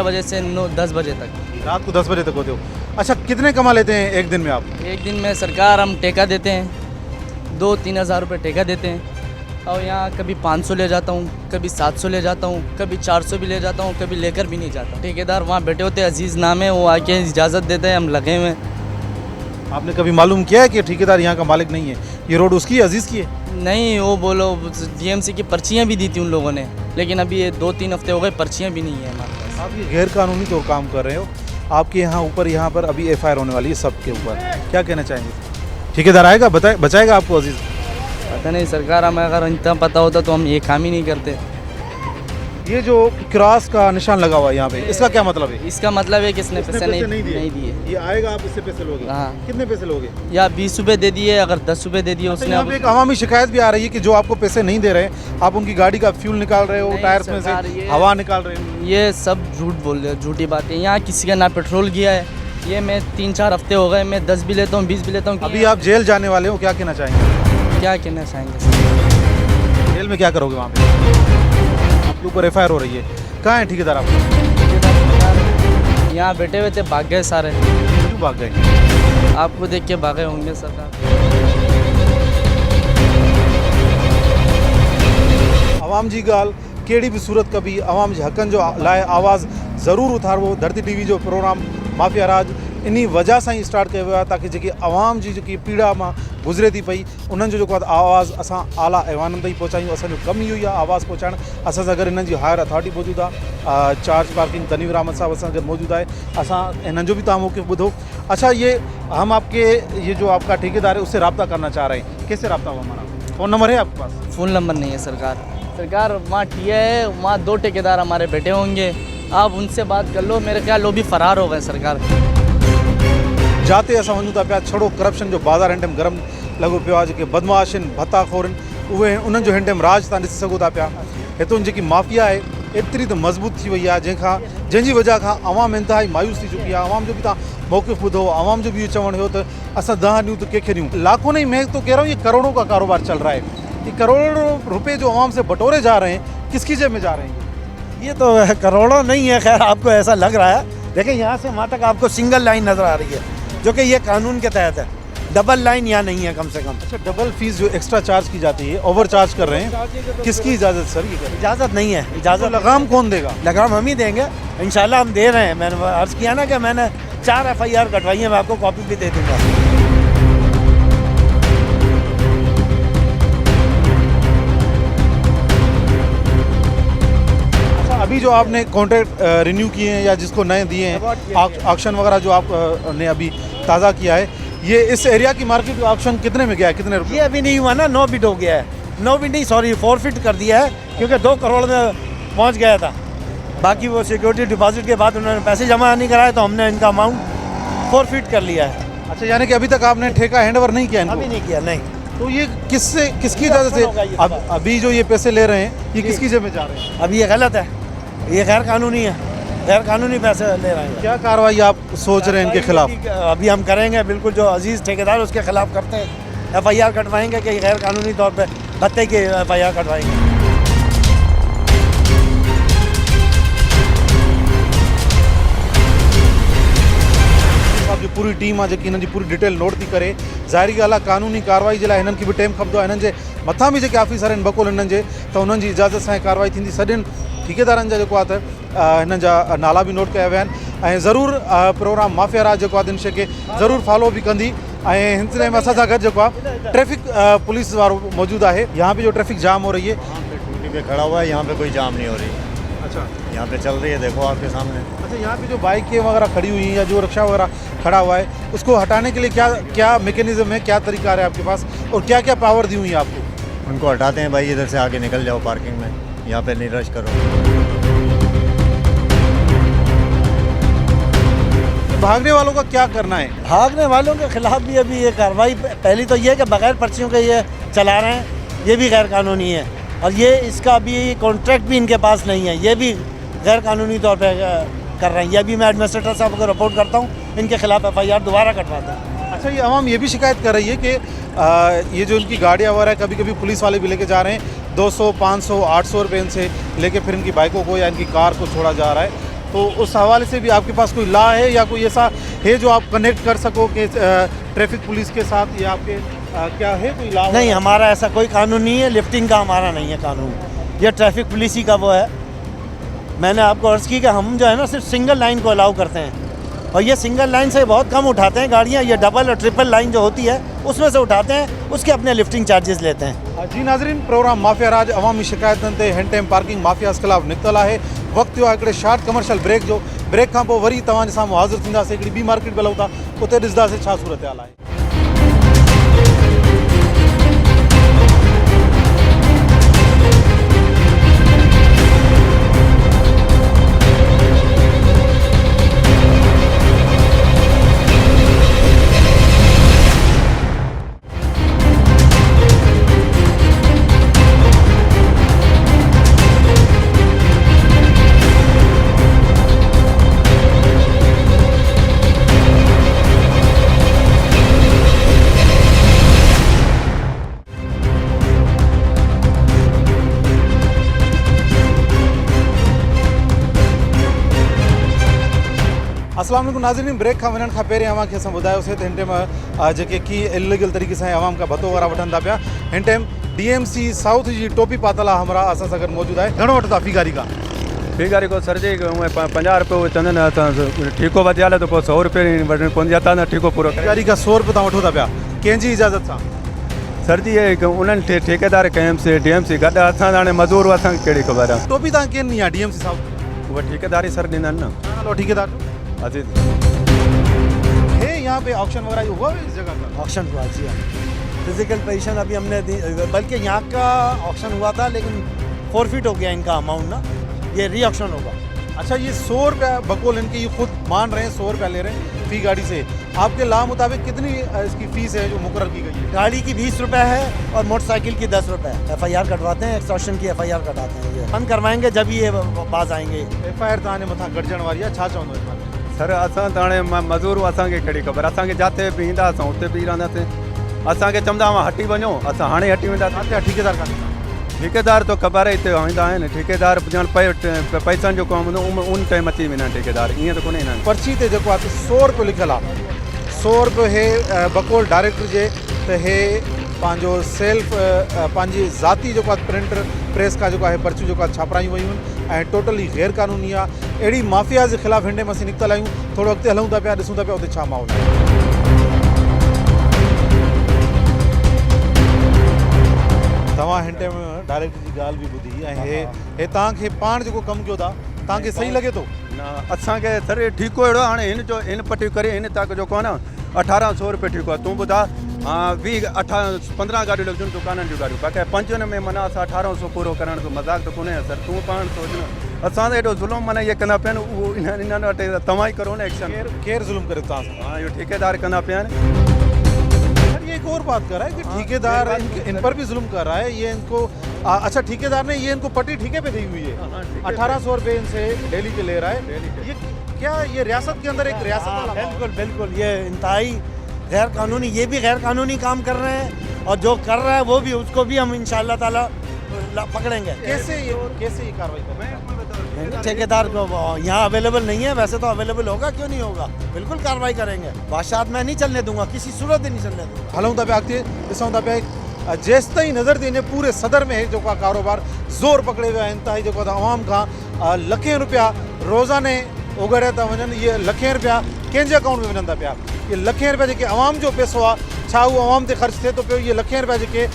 [SPEAKER 1] बजे से
[SPEAKER 5] 10 बजे तक।
[SPEAKER 1] रात को 10 बजे तक होते हो। अच्छा, कितने कमा लेते हैं एक दिन में आप?
[SPEAKER 5] एक दिन में सरकार हम ठेका देते हैं, 2-3 हज़ार रुपये ठेका देते हैं और यहाँ कभी 500 ले जाता हूँ, कभी 700 ले जाता हूँ, कभी 400 भी ले जाता हूँ, कभी लेकर भी नहीं जाता। ठेकेदार वहाँ बैठे होते, अजीज़ नाम है, वो आके इजाज़त देते हैं, हम लगे हुए हैं।
[SPEAKER 1] आपने कभी मालूम किया है कि ठेकेदार यहाँ का मालिक नहीं है, ये रोड उसकी है, अजीज़ की है?
[SPEAKER 5] नहीं, वो बोलो डीएमसी की पर्चियाँ भी दी थी उन लोगों ने, लेकिन अभी ये 2-3 हफ्ते हो गए, पर्चियाँ भी नहीं है हमारे पास।
[SPEAKER 1] आप ये गैर कानूनी तो काम कर रहे हो, आपके यहाँ पर अभी FIR होने वाली है सबके ऊपर, क्या कहना चाहेंगे? ठेकेदार आएगा, बचाएगा आपको अजीज़?
[SPEAKER 5] पता नहीं सरकार, हमें अगर इतना पता होता तो हम ये काम ही नहीं करते।
[SPEAKER 1] ये जो क्रॉस का निशान लगा हुआ है यहाँ पे, इसका क्या मतलब है?
[SPEAKER 5] इसका मतलब है कि इसने पैसे नहीं
[SPEAKER 1] नहीं
[SPEAKER 5] दिए।
[SPEAKER 1] ये आएगा, आप इससे पैसे लोगे?
[SPEAKER 5] हाँ।
[SPEAKER 1] कितने पैसे लोगे?
[SPEAKER 5] या 20 रुपये दे दिए, अगर 10 रुपये दे दिए उसने।
[SPEAKER 1] यहाँ पे एक अवामी शिकायत भी आ रही है कि जो आपको पैसे नहीं दे रहे, आप उनकी गाड़ी का फ्यूल निकाल रहे हो, टायर्स में से हवा निकाल रहे हो।
[SPEAKER 5] ये सब झूठ बोल रहे हो, झूठी बातें। यहाँ किसी का ना पेट्रोल गया है, ये मैं 3-4 हफ्ते हो गए, मैं 10 भी लेता हूँ, 20 भी लेता हूँ।
[SPEAKER 1] अभी आप जेल जाने वाले हो, क्या कहना चाहेंगे?
[SPEAKER 5] क्या कहना चाहेंगे?
[SPEAKER 1] जेल में क्या करोगे वहाँ पे? आपके ऊपर FIR हो रही है, कहाँ है ठेकेदार आप?
[SPEAKER 5] यहाँ बैठे हुए थे, भाग गए सारे।
[SPEAKER 1] क्यों भाग गए?
[SPEAKER 5] आपको देख के भागे होंगे सरकार।
[SPEAKER 1] आवाम जी गाल कहिड़ी भी सूरत कभी आवाम जे हक़नि जो लाइ आवाज़ ज़रूरु उथारबो। धरती TV जो प्रोग्राम माफिया राज इन वजह से ही स्टार्ट किया वियो ताकि जेकी आवाम जी जेकी पीड़ा में गुज़रे थी पई, उन्हनि जो जेको आवाज़ असां आला ऐवाननि ताईं पहुचायूं। असांजो कमु इहो ई आहे, आवाज़ पहुचाइणु। असां सां गॾु हिननि जी हायर अथॉरिटी मौजूदु आहे, चार्ज पार्किंग तनवीर अहमद साहब असां गॾु मौजूदु आहे। असां हिननि जो भी तव्हां मौक़िफ़ ॿुधो। अच्छा, ये हम आपके ये जो आपका ठेकेदार है उससे रब्ता करना चाह रहे हैं, कैसे रब्ता हुआ हमारा? फ़ोन नंबर है आपके पास?
[SPEAKER 5] फ़ोन नंबर नहीं है सरकार वहाँ टीए है, वहाँ 2 ठेकेदार हमारे बैठे होंगे, आप उनसे बात कर लो। मेरे ख्याल वो भी फ़रार हो गए सरकार।
[SPEAKER 1] जाते असां वञूं था पिया, छड़ो करप्शन जो बाज़ार हिन टाइम गरम लॻो पियो आहे। जेके बदमाश आहिनि, भत्ताखोर आहिनि, उहे उन्हनि जो हिन टाइम राज तव्हां ॾिसी सघो था पिया। हितां जेकी माफ़िया आहे एतिरी त मज़बूत थी वई आहे, जंहिंजी वजह खां आवाम इंतिहाई मायूस थी चुकी आहे। आवाम जो बि तव्हां मौक़िफ़ ॿुधो, आवाम जो भी ये चवण हो तो असां 10 ॾियूं तो कंहिंखे ॾियूं। लाखों नहीं, मैं तो कह रहा हूँ ये करोड़ों का कारोबार चल रहा है। ये करोड़ों रुपए जो आवाम से बटोरे जा रहे हैं, किसकी जेब में जा रहे हैं?
[SPEAKER 2] ये तो करोड़ों नहीं है, खैर आपको ऐसा लग रहा है। लेकिन यहाँ से वहाँ तक आपको सिंगल लाइन नज़र आ रही है, जो कि ये कानून के तहत है। डबल लाइन यहाँ नहीं है कम से कम।
[SPEAKER 1] अच्छा, डबल फीस जो एक्स्ट्रा चार्ज की जाती है, ओवर चार्ज कर रहे हैं, किसकी इजाज़त सर? ये
[SPEAKER 2] इजाज़त नहीं है। इजाज़त
[SPEAKER 1] लगाम कौन देगा?
[SPEAKER 2] लगाम हम ही देंगे इंशाल्लाह, हम दे रहे हैं। मैंने अर्ज़ किया ना कि मैंने 4 FIR कटवाई है, मैं आपको कॉपी भी दे दूँगा।
[SPEAKER 1] अभी जो आपने कॉन्ट्रैक्ट रिन्यू किए हैं या जिसको नए दिए हैं, ऑक्शन वगैरह जो आप ने अभी ताज़ा किया है, ये इस एरिया की मार्केट ऑक्शन कितने में गया है, कितने रुपये?
[SPEAKER 2] ये अभी नहीं हुआ ना, 9 बिट हो गया है। 9 बिट नहीं, सॉरी, 4 फिट कर दिया है, क्योंकि 2 करोड़ में पहुंच गया था। बाकी वो सिक्योरिटी डिपॉजिट के बाद उन्होंने पैसे जमा नहीं कराए, तो हमने इनका अमाउंट 4 फिट कर लिया है।
[SPEAKER 1] अच्छा, यानी कि अभी तक आपने ठेका हैंडओवर नहीं किया इनको?
[SPEAKER 2] अभी नहीं किया, नहीं।
[SPEAKER 1] तो ये किसकी इजाज़त से अभी जो ये पैसे ले रहे हैं, ये किसकी जेब में जा रहे हैं?
[SPEAKER 2] अभी ये गलत है, ये गैर कानूनी है, गैर कानूनी पैसे ले रहे हैं।
[SPEAKER 1] क्या कार्रवाई आप सोच रहे हैं इनके खिलाफ?
[SPEAKER 2] अभी हम करेंगे, बिल्कुल जो अजीज़ ठेकेदार उसके खिलाफ करते हैं FIR कटवाएंगे कि गैर कानूनी तौर पे भत्ते की FIR कटवाएंगे।
[SPEAKER 1] जो पूरी टीम आहे जेकी हिननि जी पूरी डिटेल नोट थी करे, ज़ाहिरी ॻाल्हि आहे कानूनी कार्रवाई जे लाइ हिननि खे बि टाइम खपंदो आहे। हिननि जे मथां बि जेके ऑफिसर आहिनि बकोल हिननि जे, त हुननि जी इजाज़त सां कार्रवाई थींदी। सॼनि ठेकेदारनि जा जेको आहे त हिननि जा नाला बि नोट कया विया आहिनि ऐं ज़रूरु प्रोग्राम माफ़िया राज जेको आहे दिन शइ खे ज़रूरु फॉलो बि कंदी। ऐं हिन टाइम असां सां गॾु जेको आहे ट्रैफिक पुलिस वारो मौजूदु आहे। यहाँ पे जो ट्रैफिक जाम हो रही है,
[SPEAKER 10] ड्यूटी पे खड़ा हुआ है, यहाँ पे कोई जाम नहीं हो रही।
[SPEAKER 1] अच्छा,
[SPEAKER 10] यहाँ पे चल रही है, देखो आपके सामने।
[SPEAKER 1] अच्छा, यहाँ पे जो बाइकें वगैरह खड़ी हुई हैं या जो रिक्शा वगैरह खड़ा हुआ है, उसको हटाने के लिए क्या क्या मैकेनिज्म है, क्या तरीका है आपके पास और क्या क्या पावर दी हुई है आपको?
[SPEAKER 10] उनको हटाते हैं भाई, इधर से आगे निकल जाओ पार्किंग में, यहाँ पे नहीं रश करो।
[SPEAKER 1] भागने वालों का क्या करना है?
[SPEAKER 2] भागने वालों के खिलाफ भी अभी ये कार्रवाई, पहली तो ये कि बगैर पर्चियों के ये चला रहे हैं, ये भी गैर कानूनी है। और ये इसका भी कॉन्ट्रैक्ट भी इनके पास नहीं है, ये भी गैर कानूनी तौर पे कर रहे हैं। ये भी मैं एडमिनिस्ट्रेटर साहब को रिपोर्ट करता हूँ, इनके खिलाफ FIR दोबारा कटवाता हूँ।
[SPEAKER 1] अच्छा, ये आवाम ये भी शिकायत कर रही है कि ये जो इनकी गाड़ियाँ वगैरह कभी कभी पुलिस वाले भी लेके जा रहे हैं, 200, 500, 800 रुपये इनसे लेके फिर इनकी बाइकों को या इनकी कार को छोड़ा जा रहा है। तो उस हवाले से भी आपके पास कोई लॉ है या कोई ऐसा है जो आप कनेक्ट कर सको कि ट्रैफिक पुलिस के साथ, या आपके क्या है कोई लॉ?
[SPEAKER 2] नहीं, हमारा ऐसा कोई कानून नहीं है, लिफ्टिंग का हमारा नहीं है कानून, ये ट्रैफिक पुलिस ही का वो है। मैंने आपको अर्ज़ की कि हम जो है ना सिर्फ सिंगल लाइन को अलाउ करते हैं, और ये सिंगल लाइन से बहुत कम उठाते हैं गाड़ियाँ। ये डबल और ट्रिपल लाइन जो होती है उसमें से उठाते हैं, उसके अपने लिफ्टिंग चार्जेस लेते हैं।
[SPEAKER 1] जी नाज़रीन, प्रोग्राम माफ़िया राज अवामी शिकायतुनि ते हिन टाइम पार्किंग माफ़िया ख़िलाफ़ निकितल आहे। वक़्तु थियो आहे हिकिड़े शार्ट कमर्शियल ब्रेक जो। ब्रेक खां पोइ वरी तव्हांजे साम्हूं हाज़िर थींदासीं। हिकिड़ी ॿी मार्केट बि हलूं था, उते ॾिसंदासीं छा सूरत हाल आहे। अस्सलाम वालेकुम नाज़रीन, ब्रेक खां वञण खां पहिरियों अव्हांखे असां ॿुधायोसीं त हिन टाइम जेके की इलीगल तरीक़े सां अवाम खां भतो वग़ैरह वठनि था पिया। हिन टाइम DMC साउथ जी टोपी पातल आहे, हमरा असां सां गॾु मौजूदु आहे। घणो वठंदा फी गाड़ी का?
[SPEAKER 11] फी गाड़ी को सर जी 50 रुपये चवंदा आहिनि, असां ठीको वधियल आहे त पोइ 100 रुपये वठणु पवंदी आहे, तव्हां ठीको पूरो करे।
[SPEAKER 1] गाड़ी का 100 रुपये तव्हां वठो था पिया, कंहिंजी इजाज़त सां?
[SPEAKER 11] सर जी ये उन्हनि ठेकेदार KMC DMC गॾु, असां हाणे मज़दूर, असांखे कहिड़ी ख़बर आहे।
[SPEAKER 1] टोपी तव्हां कीअं ॾिनी आहे DMC साउथ?
[SPEAKER 11] उहा ठेकेदारी सर ॾींदा आहिनि न।
[SPEAKER 1] हलो ठेकेदार
[SPEAKER 11] अजीत
[SPEAKER 1] है यहाँ पे ऑक्शन वगैरह हुआ है इस जगह का?
[SPEAKER 2] ऑक्शन हुआ जी, फिजिकल पोजीशन अभी हमने दी, बल्कि यहाँ का ऑक्शन हुआ था लेकिन फॉरफिट हो गया इनका अमाउंट ना, ये री ऑक्शन होगा।
[SPEAKER 1] अच्छा, ये 100 रुपये बकोल इनके ये खुद मान रहे हैं, 100 रुपया ले रहे हैं फी गाड़ी से। आपके लाभ मुताबिक कितनी इसकी फ़ीस है जो मुकर्रर की गई है?
[SPEAKER 2] गाड़ी की 20 रुपये है और मोटरसाइकिल की 10 रुपये। FIR कटवाते हैं, एक्सटॉर्शन की FIR कटाते हैं। ये बंद करवाएंगे जब ये बाज आएंगे।
[SPEAKER 1] FIR तव्हांजे मथां गॾिजण वारी आहे, छा चवंदो इस बारे?
[SPEAKER 11] सर असां त हाणे मज़दूर, असांखे कहिड़ी ख़बर, असांखे जिते बि ईंदा असां उते बि रहंदासीं। असांखे चवंदा हुआ हटी वञो, असां हाणे हटी वेंदासीं।
[SPEAKER 1] ठेकेदार कान्हे?
[SPEAKER 11] ठेकेदार तो ख़बर आहे हिते ईंदा आहिनि, ठेकेदार ॼण पैसनि जो कमु हूंदो उन टाइम अची वेंदा आहिनि ठेकेदार, ईअं त कोन्हे।
[SPEAKER 1] पर्ची ते जेको आहे 100 रुपयो लिखियलु आहे, 100 रुपयो हे बकोल डायरेक्टर जे, त हे पंहिंजो सेल्फ पंहिंजी ज़ाती जेको आहे प्रिंट प्रेस खां जेको आहे पर्चियूं जेको आहे छापरायूं वयूं आहिनि ऐं टोटली गैर कानूनी आहे। अहिड़ी माफ़िया जे ख़िलाफ़ हिन टाइम असीं निकितल आहियूं। थोरो अॻिते हलूं था पिया, ॾिसूं था पिया उते छा माहौल आहे। तव्हां हिन टाइम डायरेक्टर जी ॻाल्हि बि ॿुधी ऐं हे तव्हांखे पाण जेको कमु कयो था, तव्हांखे सही लॻे थो?
[SPEAKER 11] न, असांखे सर ठीको अहिड़ो हाणे हिन जो हिन पटी करे हिन तक जेको आहे न 1800 रुपये ठीकु आहे। तूं ॿुधा 15 गाॾियूं लॻियूं दुकाननि जूं गाॾियूं, बाक़ी 5 में माना असां 1800 पूरो करण जो मज़ाक त कोन्हे सर। तूं पाण सोच न, असां त एॾो ज़ुल्म माना इहे कंदा पिया आहिनि, उहो इन्हनि वटि तव्हां ई करो न एक्शन।
[SPEAKER 1] केरु ज़ुल्म करे तव्हां सां?
[SPEAKER 11] हाँ, इहो ठेकेदार कंदा पिया आहिनि।
[SPEAKER 1] ये एक और बात कर रहा है कि ठेकेदार इन पर भी जुल्म कर रहा है। ये इनको अच्छा, ठेकेदार ने ये इनको पट्टी ठेके पे दी हुई है, 1800 रुपये इनसे डेली के ले रहा है। ये क्या ये रियासत के अंदर एक रियासत?
[SPEAKER 2] बिल्कुल बिल्कुल, ये इंतहाई गैर कानूनी, ये भी गैर कानूनी काम कर रहे हैं और जो कर रहा है वो भी, उसको भी हम इंशाल्लाह ताला पकड़ेंगे।
[SPEAKER 1] कैसे ये कार्रवाई कर रहे हैं?
[SPEAKER 2] ठेकेदार को यहाँ अवेलेबल नहीं है, वैसे तो अवेलेबल होगा, क्यों नहीं होगा, बिल्कुल कार्रवाई करेंगे। बादशाह मैं नहीं चलने दूंगा, किसी सूरत नहीं चलने दूंगा।
[SPEAKER 1] हलूं था पिया अॻिते ॾिसूं था पिया जेसि ताईं नज़र थी अचे पूरे सदर में जेको आहे कारोबार ज़ोर पकड़े विया आहिनि। ताईं जेको आहे आवाम खां लखें रुपया रोज़ाने उघड़िया था वञनि। इहे लखें रुपया कंहिंजे अकाउंट में वञनि था पिया। इहे लखें रुपया जेके आवाम जो पैसो आहे, छा उहो आवाम ते ख़र्च थिए थो पियो? इहे लखें रुपया जेके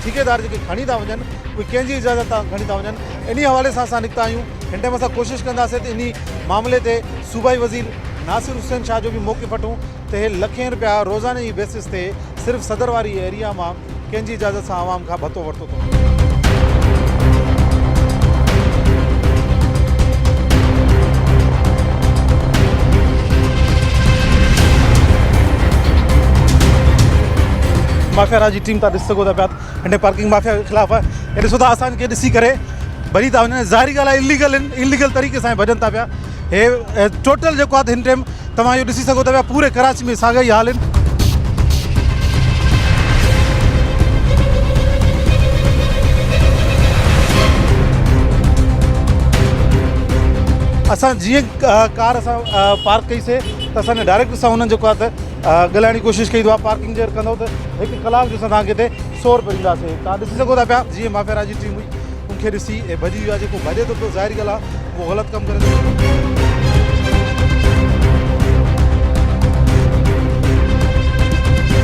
[SPEAKER 1] ठेकेदार जेके खणी था वञनि, उहे कंहिंजी इजाज़त सां खणी था वञनि। इन हवाले सां असां निकिता आहियूं। हिन टाइम असां कोशिशि कंदासीं त इन मामले ते सूबाई वज़ीर नासिर हुसैन शाह जो भी मौक़िफ़ वठूं त हे लखें रुपया रोज़ाने जी बेसिस ते सिर्फ़ु सदर वारी एरिया मां कंहिंजी इजाज़त सां आवाम खां भतो वरितो थो। माफ़िया राज जी टीम था ॾिसी सघो था पिया हिन पार्किंग माफ़िया जे ख़िलाफ़ हे ॾिसो था असांखे ॾिसी करे भरी था वञनि। ज़ाहिरी ॻाल्हि आहे इलीगल आहिनि, इलीगल तरीक़े सां भॼनि था पिया। हे टोटल जेको आहे हिन टाइम तव्हां इहो ॾिसी सघो था पिया पूरे कराची में साॻा ई हाल आहिनि। असां जीअं कार असां पार्क कईसीं त असांजे डायरेक्ट सां हुननि जेको आहे त ॻाल्हाइण जी कोशिशि कई। पार्किंग जे कंदो त 1 कलाक जो असां तव्हांखे हिते 100 रुपए ॾींदासीं। तव्हां ॾिसी सघो था पिया जीअं माफ़िया राज जी टीम हुई उनखे ॾिसी ऐं भॼी वियो आहे। जेको भॼे थो पियो ज़ाहिरी ॻाल्हि आहे उहो ग़लति कमु करे थो।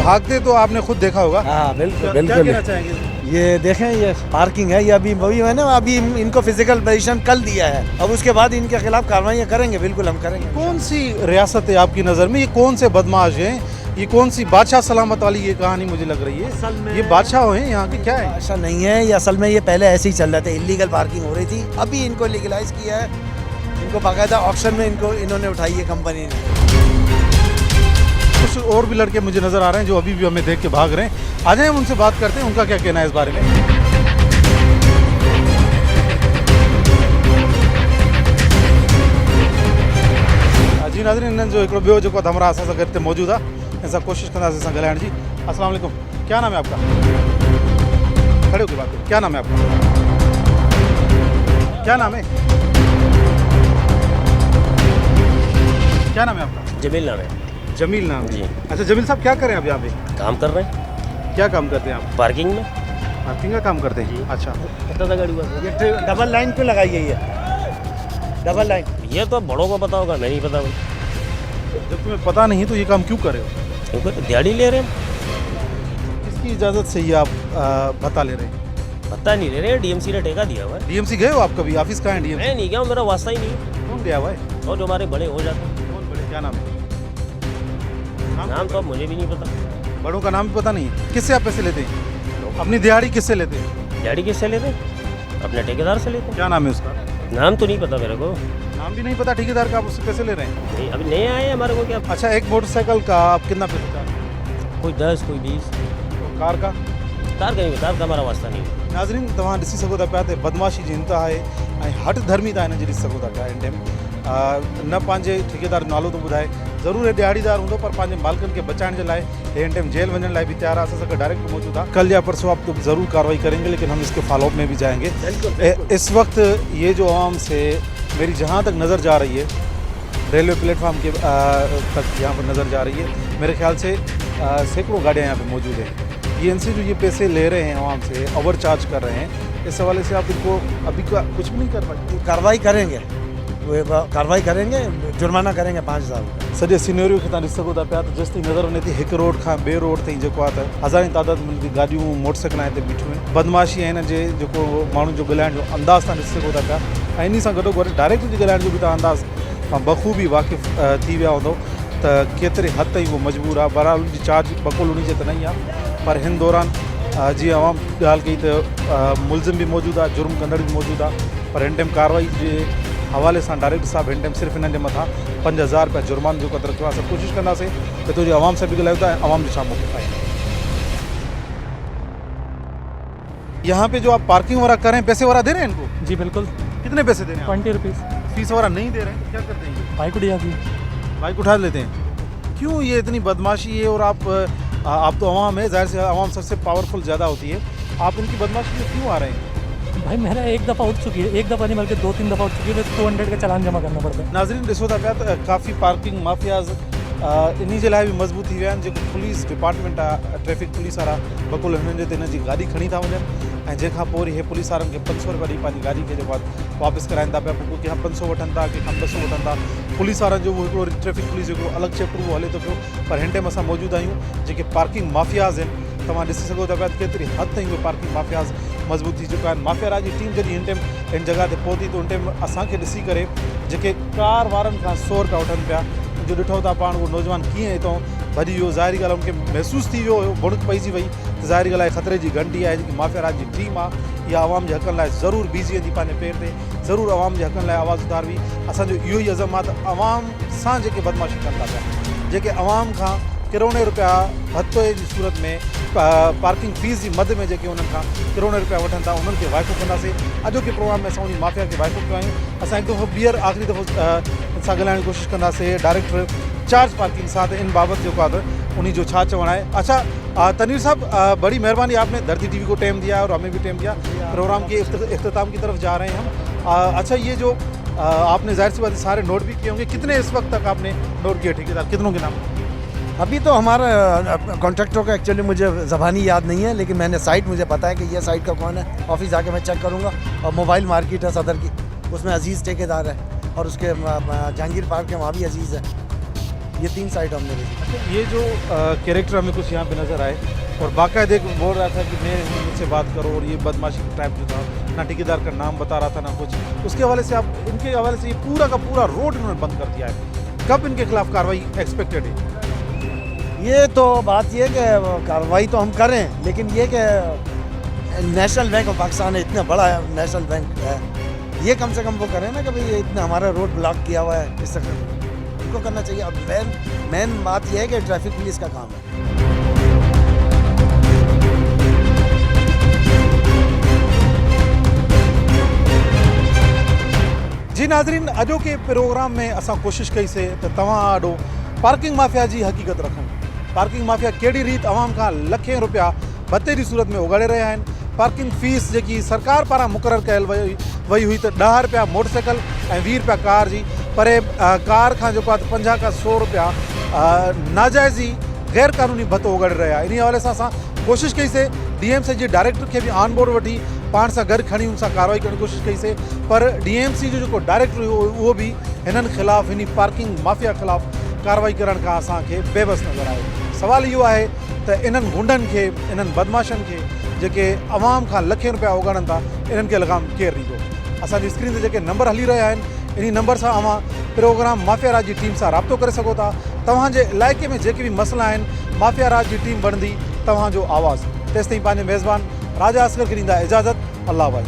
[SPEAKER 1] भागते तो आपने खुद देखा होगा।
[SPEAKER 2] हाँ बिल्कुल
[SPEAKER 1] क्या
[SPEAKER 2] बिल्कुल।
[SPEAKER 1] कहना चाहेंगे?
[SPEAKER 2] ये देखें, ये पार्किंग है, ये अभी वही है ना, अभी इनको फिजिकल पोजीशन कल दिया है, अब उसके बाद इनके खिलाफ कार्रवाई करेंगे, बिल्कुल हम करेंगे।
[SPEAKER 1] कौन सी रियासत है आपकी नज़र में? ये कौन से बदमाश हैं? ये कौन सी बादशाह सलामत वाली ये कहानी मुझे लग रही है? ये बादशाह हैं यहाँ के? क्या है?
[SPEAKER 2] ऐसा नहीं है, ये असल में ये पहले ऐसे ही चल रहे थे, इलीगल पार्किंग हो रही थी, अभी इनको लीगलाइज किया है। इनको बाकायदा ऑप्शन में इन्होंने उठाई है कंपनी ने।
[SPEAKER 1] कुछ और भी लड़के मुझे नज़र आ रहे हैं जो अभी भी हमें देख के भाग रहे हैं। आ जाए हम उनसे बात करते हैं, उनका क्या कहना है इस बारे में। जी नाज़रीन, इन्हनि जो हिकिड़ो ॿियो जेको हमरा असां सां गॾु हिते मौजूदु आहे, असां कोशिशि कंदासीं असां ॻाल्हाइण जी। अस्सलाम वालेकुम, क्या नाम है आपका? खड़े होकर बात करो। क्या नाम है आपका? क्या नाम है? क्या नाम है आपका?
[SPEAKER 12] जमील नाम है।
[SPEAKER 1] जमील नाम
[SPEAKER 12] जी।
[SPEAKER 1] अच्छा जमील साहब, क्या करें आप यहाँ पे?
[SPEAKER 12] काम कर रहे हैं।
[SPEAKER 1] क्या काम करते हैं आप?
[SPEAKER 12] पार्किंग में।
[SPEAKER 1] पार्किंग का काम करते हैं? अच्छा।
[SPEAKER 12] कितना था गाड़ी हुआ?
[SPEAKER 2] ये डबल लाइन क्यों लगाई है? ये डबल लाइन
[SPEAKER 12] ये तो बड़ों को पता होगा, नहीं पता।
[SPEAKER 1] जब तुम्हें पता नहीं तो ये काम क्यों कर रहे हो?
[SPEAKER 12] क्योंकि तो दिहाड़ी ले रहे हैं।
[SPEAKER 1] किसकी इजाज़त से ये आप बता ले रहे हैं?
[SPEAKER 12] पता नहीं ले रहे हैं, डीएमसी ने ठेका दिया हुआ है।
[SPEAKER 1] डीएमसी गए हो आप कभी? ऑफिस कहाँ है डीएमसी?
[SPEAKER 12] मैं नहीं गया हूँ, मेरा वास्ता ही नहीं है।
[SPEAKER 1] कौन गया हुआ है?
[SPEAKER 12] और जो हमारे बड़े हो जाते हैं।
[SPEAKER 1] कौन बड़े? क्या नाम है?
[SPEAKER 12] नाम तो अब मुझे भी नहीं पता।
[SPEAKER 1] बड़ों का नाम भी पता नहीं है? किससे आप पैसे लेते हैं? अपनी दिहाड़ी किससे लेते हैं?
[SPEAKER 12] दिहाड़ी किससे लेते हैं? अपने ठेकेदार से लेते हैं।
[SPEAKER 1] क्या नाम है उसका?
[SPEAKER 12] नाम तो नहीं पता मेरे को।
[SPEAKER 1] नाम भी नहीं पता ठेकेदार का, आप उससे पैसे ले रहे हैं?
[SPEAKER 12] नहीं, अभी नए आए हैं हमारे को। क्या?
[SPEAKER 1] अच्छा, एक मोटरसाइकिल का आप कितना पैसा चाहते हैं?
[SPEAKER 12] कोई 10, कोई 20।
[SPEAKER 1] और कार का?
[SPEAKER 12] कार करेंगे, कार का हमारा वास्ता नहीं है।
[SPEAKER 1] नाज़रीन, तव्हां ॾिसी सघो था पिया त बदमाशी जी इंतिहा आहे ऐं हट धर्मीता हिन जी ॾिसी सघो था पिया। हिन टाइम न पंहिंजे ठेकेदार जो नालो थो ॿुधाए, ज़रूरु हे ॾियाड़ीदार हूंदो पर पंहिंजे मालिकनि खे बचाइण जे लाइ हिन टाइम जेल वञण लाइ भी तैयार आहे। असां सां गॾु डायरेक्ट मौजूद आहे। कल या परसों आप तो ज़रूर कार्रवाई करेंगे, लेकिन हम इसके फॉलोअप में भी जाएंगे। इस वक्त ये जो आवाम से मेरी जहाँ तक नज़र जा रही है, रेलवे प्लेटफार्म के तक यहाँ पर नज़र जा रही है, मेरे ख्याल से सैकड़ों गाड़ियाँ यहाँ पर मौजूद हैं। ये इनसे जो ये पैसे ले रहे हैं आवाम से, ओवर चार्ज कर रहे हैं, इस हवाले से आप इनको अभी कुछ भी नहीं कर पाए?
[SPEAKER 2] कार्रवाई करेंगे, कार्रवाई करेंगे, जुर्माना करेंगे 5000।
[SPEAKER 1] सॼे सिनेरियो खे तव्हां ॾिसी सघो था पिया त जेसिताईं नज़र वञे थी हिकु रोड खां ॿिए रोड ताईं जेको आहे त हज़ारें तादाद में गाॾियूं मोटरसाइकिल हिते बीठियूं आहिनि। बदमाशी आहे हिन जे जेको माण्हुनि जो ॻाल्हाइण जो अंदाज़ तव्हां ॾिसी सघो था पिया ऐं इन सां गॾोगॾु डायरेक्ट जी ॻाल्हाइण जो बि तव्हां अंदाज़ बख़ूबी वाक़िफ़ थी विया हूंदो त केतिरे हद ताईं उहो मजबूर आहे। बहरहाल उनजी चार्ज बकुल उन जे त नहीं आहे, पर हिन दौरान जीअं आवाम ॻाल्हि कई त मुलज़िम बि मौजूदु आहे, जुर्म कंदड़ बि मौजूदु आहे, पर हिन टाइम कार्रवाई जे हवाले सां डायरेक्ट साहब हिन टाइम सिर्फ़ु हिननि जे मथां 5000 रुपया जुर्मानो जो क़दुरु कयो आहे। असां कोशिशि कंदासीं त तुंहिंजे आवाम सां बि ॻाल्हायूं था ऐं आवाम जो छा मौक़िफ़ आहे। यहाँ पे जो आप पार्किंग वाला कर रहे हैं, पैसे वाला दे रहे हैं इनको?
[SPEAKER 13] जी बिल्कुल।
[SPEAKER 1] कितने पैसे दे रहे हैं?
[SPEAKER 13] 20 रुपीज़।
[SPEAKER 1] फीस वाला नहीं दे रहे हैं, क्या करते हैं?
[SPEAKER 13] बाइक उड़ जाती है।
[SPEAKER 1] बाइक उठा लेते हैं। क्यों ये इतनी बदमाशी है? और आप तो अवाम है, जाहिर से अवाम सबसे पावरफुल ज़्यादा होती है, आप इनकी बदमाशी में क्यों आ रहे हैं?
[SPEAKER 13] भाई मेरा एक दफ़ा उठ चुकी है, एक दफ़ा नहीं बल्कि 2-3 दफ़ा उठ चुकी है, बस 200 का चालान जमा करना पड़ता है।
[SPEAKER 1] नाज़रीन ॾिसो था पिया त काफ़ी पार्किंग माफ़ियाज़ इन जे लाइ बि मज़बूत थी विया आहिनि। जेको पुलिस डिपार्टमेंट आहे, ट्रैफिक पुलिस वारा बकुल हिननि जे ते हिन जी गाॾी खणी था वञनि ऐं जंहिंखां पोइ वरी हे पुलिस वारनि खे 500 रुपया ॾेई पंहिंजी गाॾी खे जेको आहे वापसि कराइनि था पिया। पोइ कंहिंखां 500 वठनि था, कंहिंखां 200 वठनि था। पुलिस वारनि जो उहो हिकिड़ो ट्रैफिक पुलिस जो हिकिड़ो अलॻि चैप्टर उहो हले थो पियो। पर हिन टाइम असां मौजूदु आहियूं जेके पार्किंग माफ़ियाज़ आहिनि। तव्हां ॾिसी सघो था पिया केतिरी हद ताईं उहे पार्किंग माफ़ियाज़ मज़बूत थी चुका आहिनि। माफ़िया राज जी टीम जॾहिं हिन टाइम हिन जॻह ते पहुती त उन टाइम असांखे ॾिसी करे जेके कार वारनि खां 100 रुपया वठनि पिया, जो ॾिठो था पाण उहो नौजवान कीअं हितां भॼी वियो। ज़ाहिरी ॻाल्हि आहे उनखे महसूसु थी वियो हुयो, बुणक पइजी वई त ज़ाहिरी ॻाल्हि आहे ख़तरे जी घंटी आहे। जेकी माफ़िया राज जी टीम आहे इहा आवाम जे हक़नि लाइ ज़रूरु बीहजी वेंदी पंहिंजे पेर ते, ज़रूरु आवाम जे हक़नि लाइ आवाज़ उथारवी। असांजो इहो ई अज़म आहे त आवाम सां जेके बदमाशी कनि था पिया, जेके आवाम खां करोड़े रुपया हथोए जी सूरत में पार्किंग फीस जी मद में जेके उन्हनि खां करोड़े रुपया वठनि था, उन्हनि खे वाइफो कंदासीं। अॼोके प्रोग्राम में असां उन माफ़िया खे वाइफो कयो आहियूं। असां हिकु दफ़ो ॿीहर आख़िरी दफ़ो सां ॻाल्हाइण जी कोशिशि कंदासीं डायरेक्टर चार्ज पार्किंग सां, त इन बाबति जेको आहे त उन जो छा चवणु आहे। अच्छा तनवीर साहब, बड़ी मेहरबानी, आपने धरती टीवी को टाइम दिया और हमें भी टाइम दिया। प्रोग्राम के इख्तिताम की तरफ जा रहे हैं हम। अच्छा, ये जो आपने जाहिर सी बात सारे नोट भी किए होंगे, कितने इस वक्त तक आपने नोट किए ठेकेदार, कितनों के नाम?
[SPEAKER 2] अभी तो हमारा कॉन्ट्रैक्टर का एक्चुअली मुझे ज़बानी याद नहीं है, लेकिन मैंने साइट मुझे पता है कि ये साइट का कौन है। ऑफिस जाके मैं चेक करूँगा। और मोबाइल मार्केट है सदर की, उसमें अजीज़ ठेकेदार है, और उसके जहांगीर पार्क के वहाँ भी अजीज़ है। ये 3 साइट हमने देखी।
[SPEAKER 1] ये जो कैरेक्टर हमें कुछ यहाँ पे नज़र आए और बाकायदे बोल रहा था कि मैं मुझसे बात करो, और ये बदमाशी टाइप जो था, ना ठेकेदार का नाम बता रहा था ना कुछ, उसके हवाले से आप इनके हवाले से ये पूरा का पूरा रोड इन्होंने बंद कर दिया है। कब इनके खिलाफ कार्रवाई एक्सपेक्टेड है?
[SPEAKER 2] ये तो बात ये कि कार्रवाई तो हम करें, लेकिन ये कि नेशनल बैंक ऑफ पाकिस्तान है, इतना बड़ा नेशनल बैंक है, ये कम से कम वो करें ना कि भाई ये इतना हमारा रोड ब्लॉक किया हुआ है, इस तरह उनको करना चाहिए। अब मेन बात यह है कि ट्रैफिक पुलिस का काम है।
[SPEAKER 1] जी नाज़रीन, अॼोके प्रोग्राम में असां कोशिशि कईसीं त तव्हां ॾाढो पार्किंग माफ़िया जी हक़ीक़त रखूं। पार्किंग माफ़िया कहिड़ी रीति आवाम खां लखें रुपया भत्ते जी सूरत में उगाड़े रहिया आहिनि। पार्किंग फीस जेकी सरकार पारां मुक़ररु कयल वई हुई त 10 रुपया मोटरसाइकिल ऐं 20 रुपया कार जी, पर कार खां जेको आहे 50 खां 100 रुपया नाजाइज़ी गैर क़ानूनी भत्तो उगाड़े रहिया। इन हवाले सां असां कोशिशि कईसीं DMC जे डायरेक्टर खे बि ऑन बोर्ड वठी पाण सां गॾु खणी उन सां कार्रवाई करण जी कोशिशि कईसीं, पर DMC जो जेको डायरेक्टर हुयो उहो बि हिननि ख़िलाफ़ु, हिन पार्किंग माफ़िया ख़िलाफ़ु कार्रवाई करण खां असांखे बेबस नज़र आयो। सवाल इहो आहे त इन्हनि गुंडनि खे, इन्हनि बदमाशनि खे जेके आवाम खां लखें रुपया उगाड़नि था, इन्हनि खे लगाम केरु ॾींदो? असांजी स्क्रीन ते जेके नंबर हली रहिया आहिनि, इन नंबर सां अवां programme mafia Raj ji team सां राब्तो करे सघो था। तव्हांजे इलाइक़े में जेके बि मसइला आहिनि, माफ़िया राज जी टीम बणंदी तव्हांजो आवाज़। तेसिताईं पंहिंजे मेज़बान राजा असगर खे ॾींदा इजाज़त। अल्लाह भाई।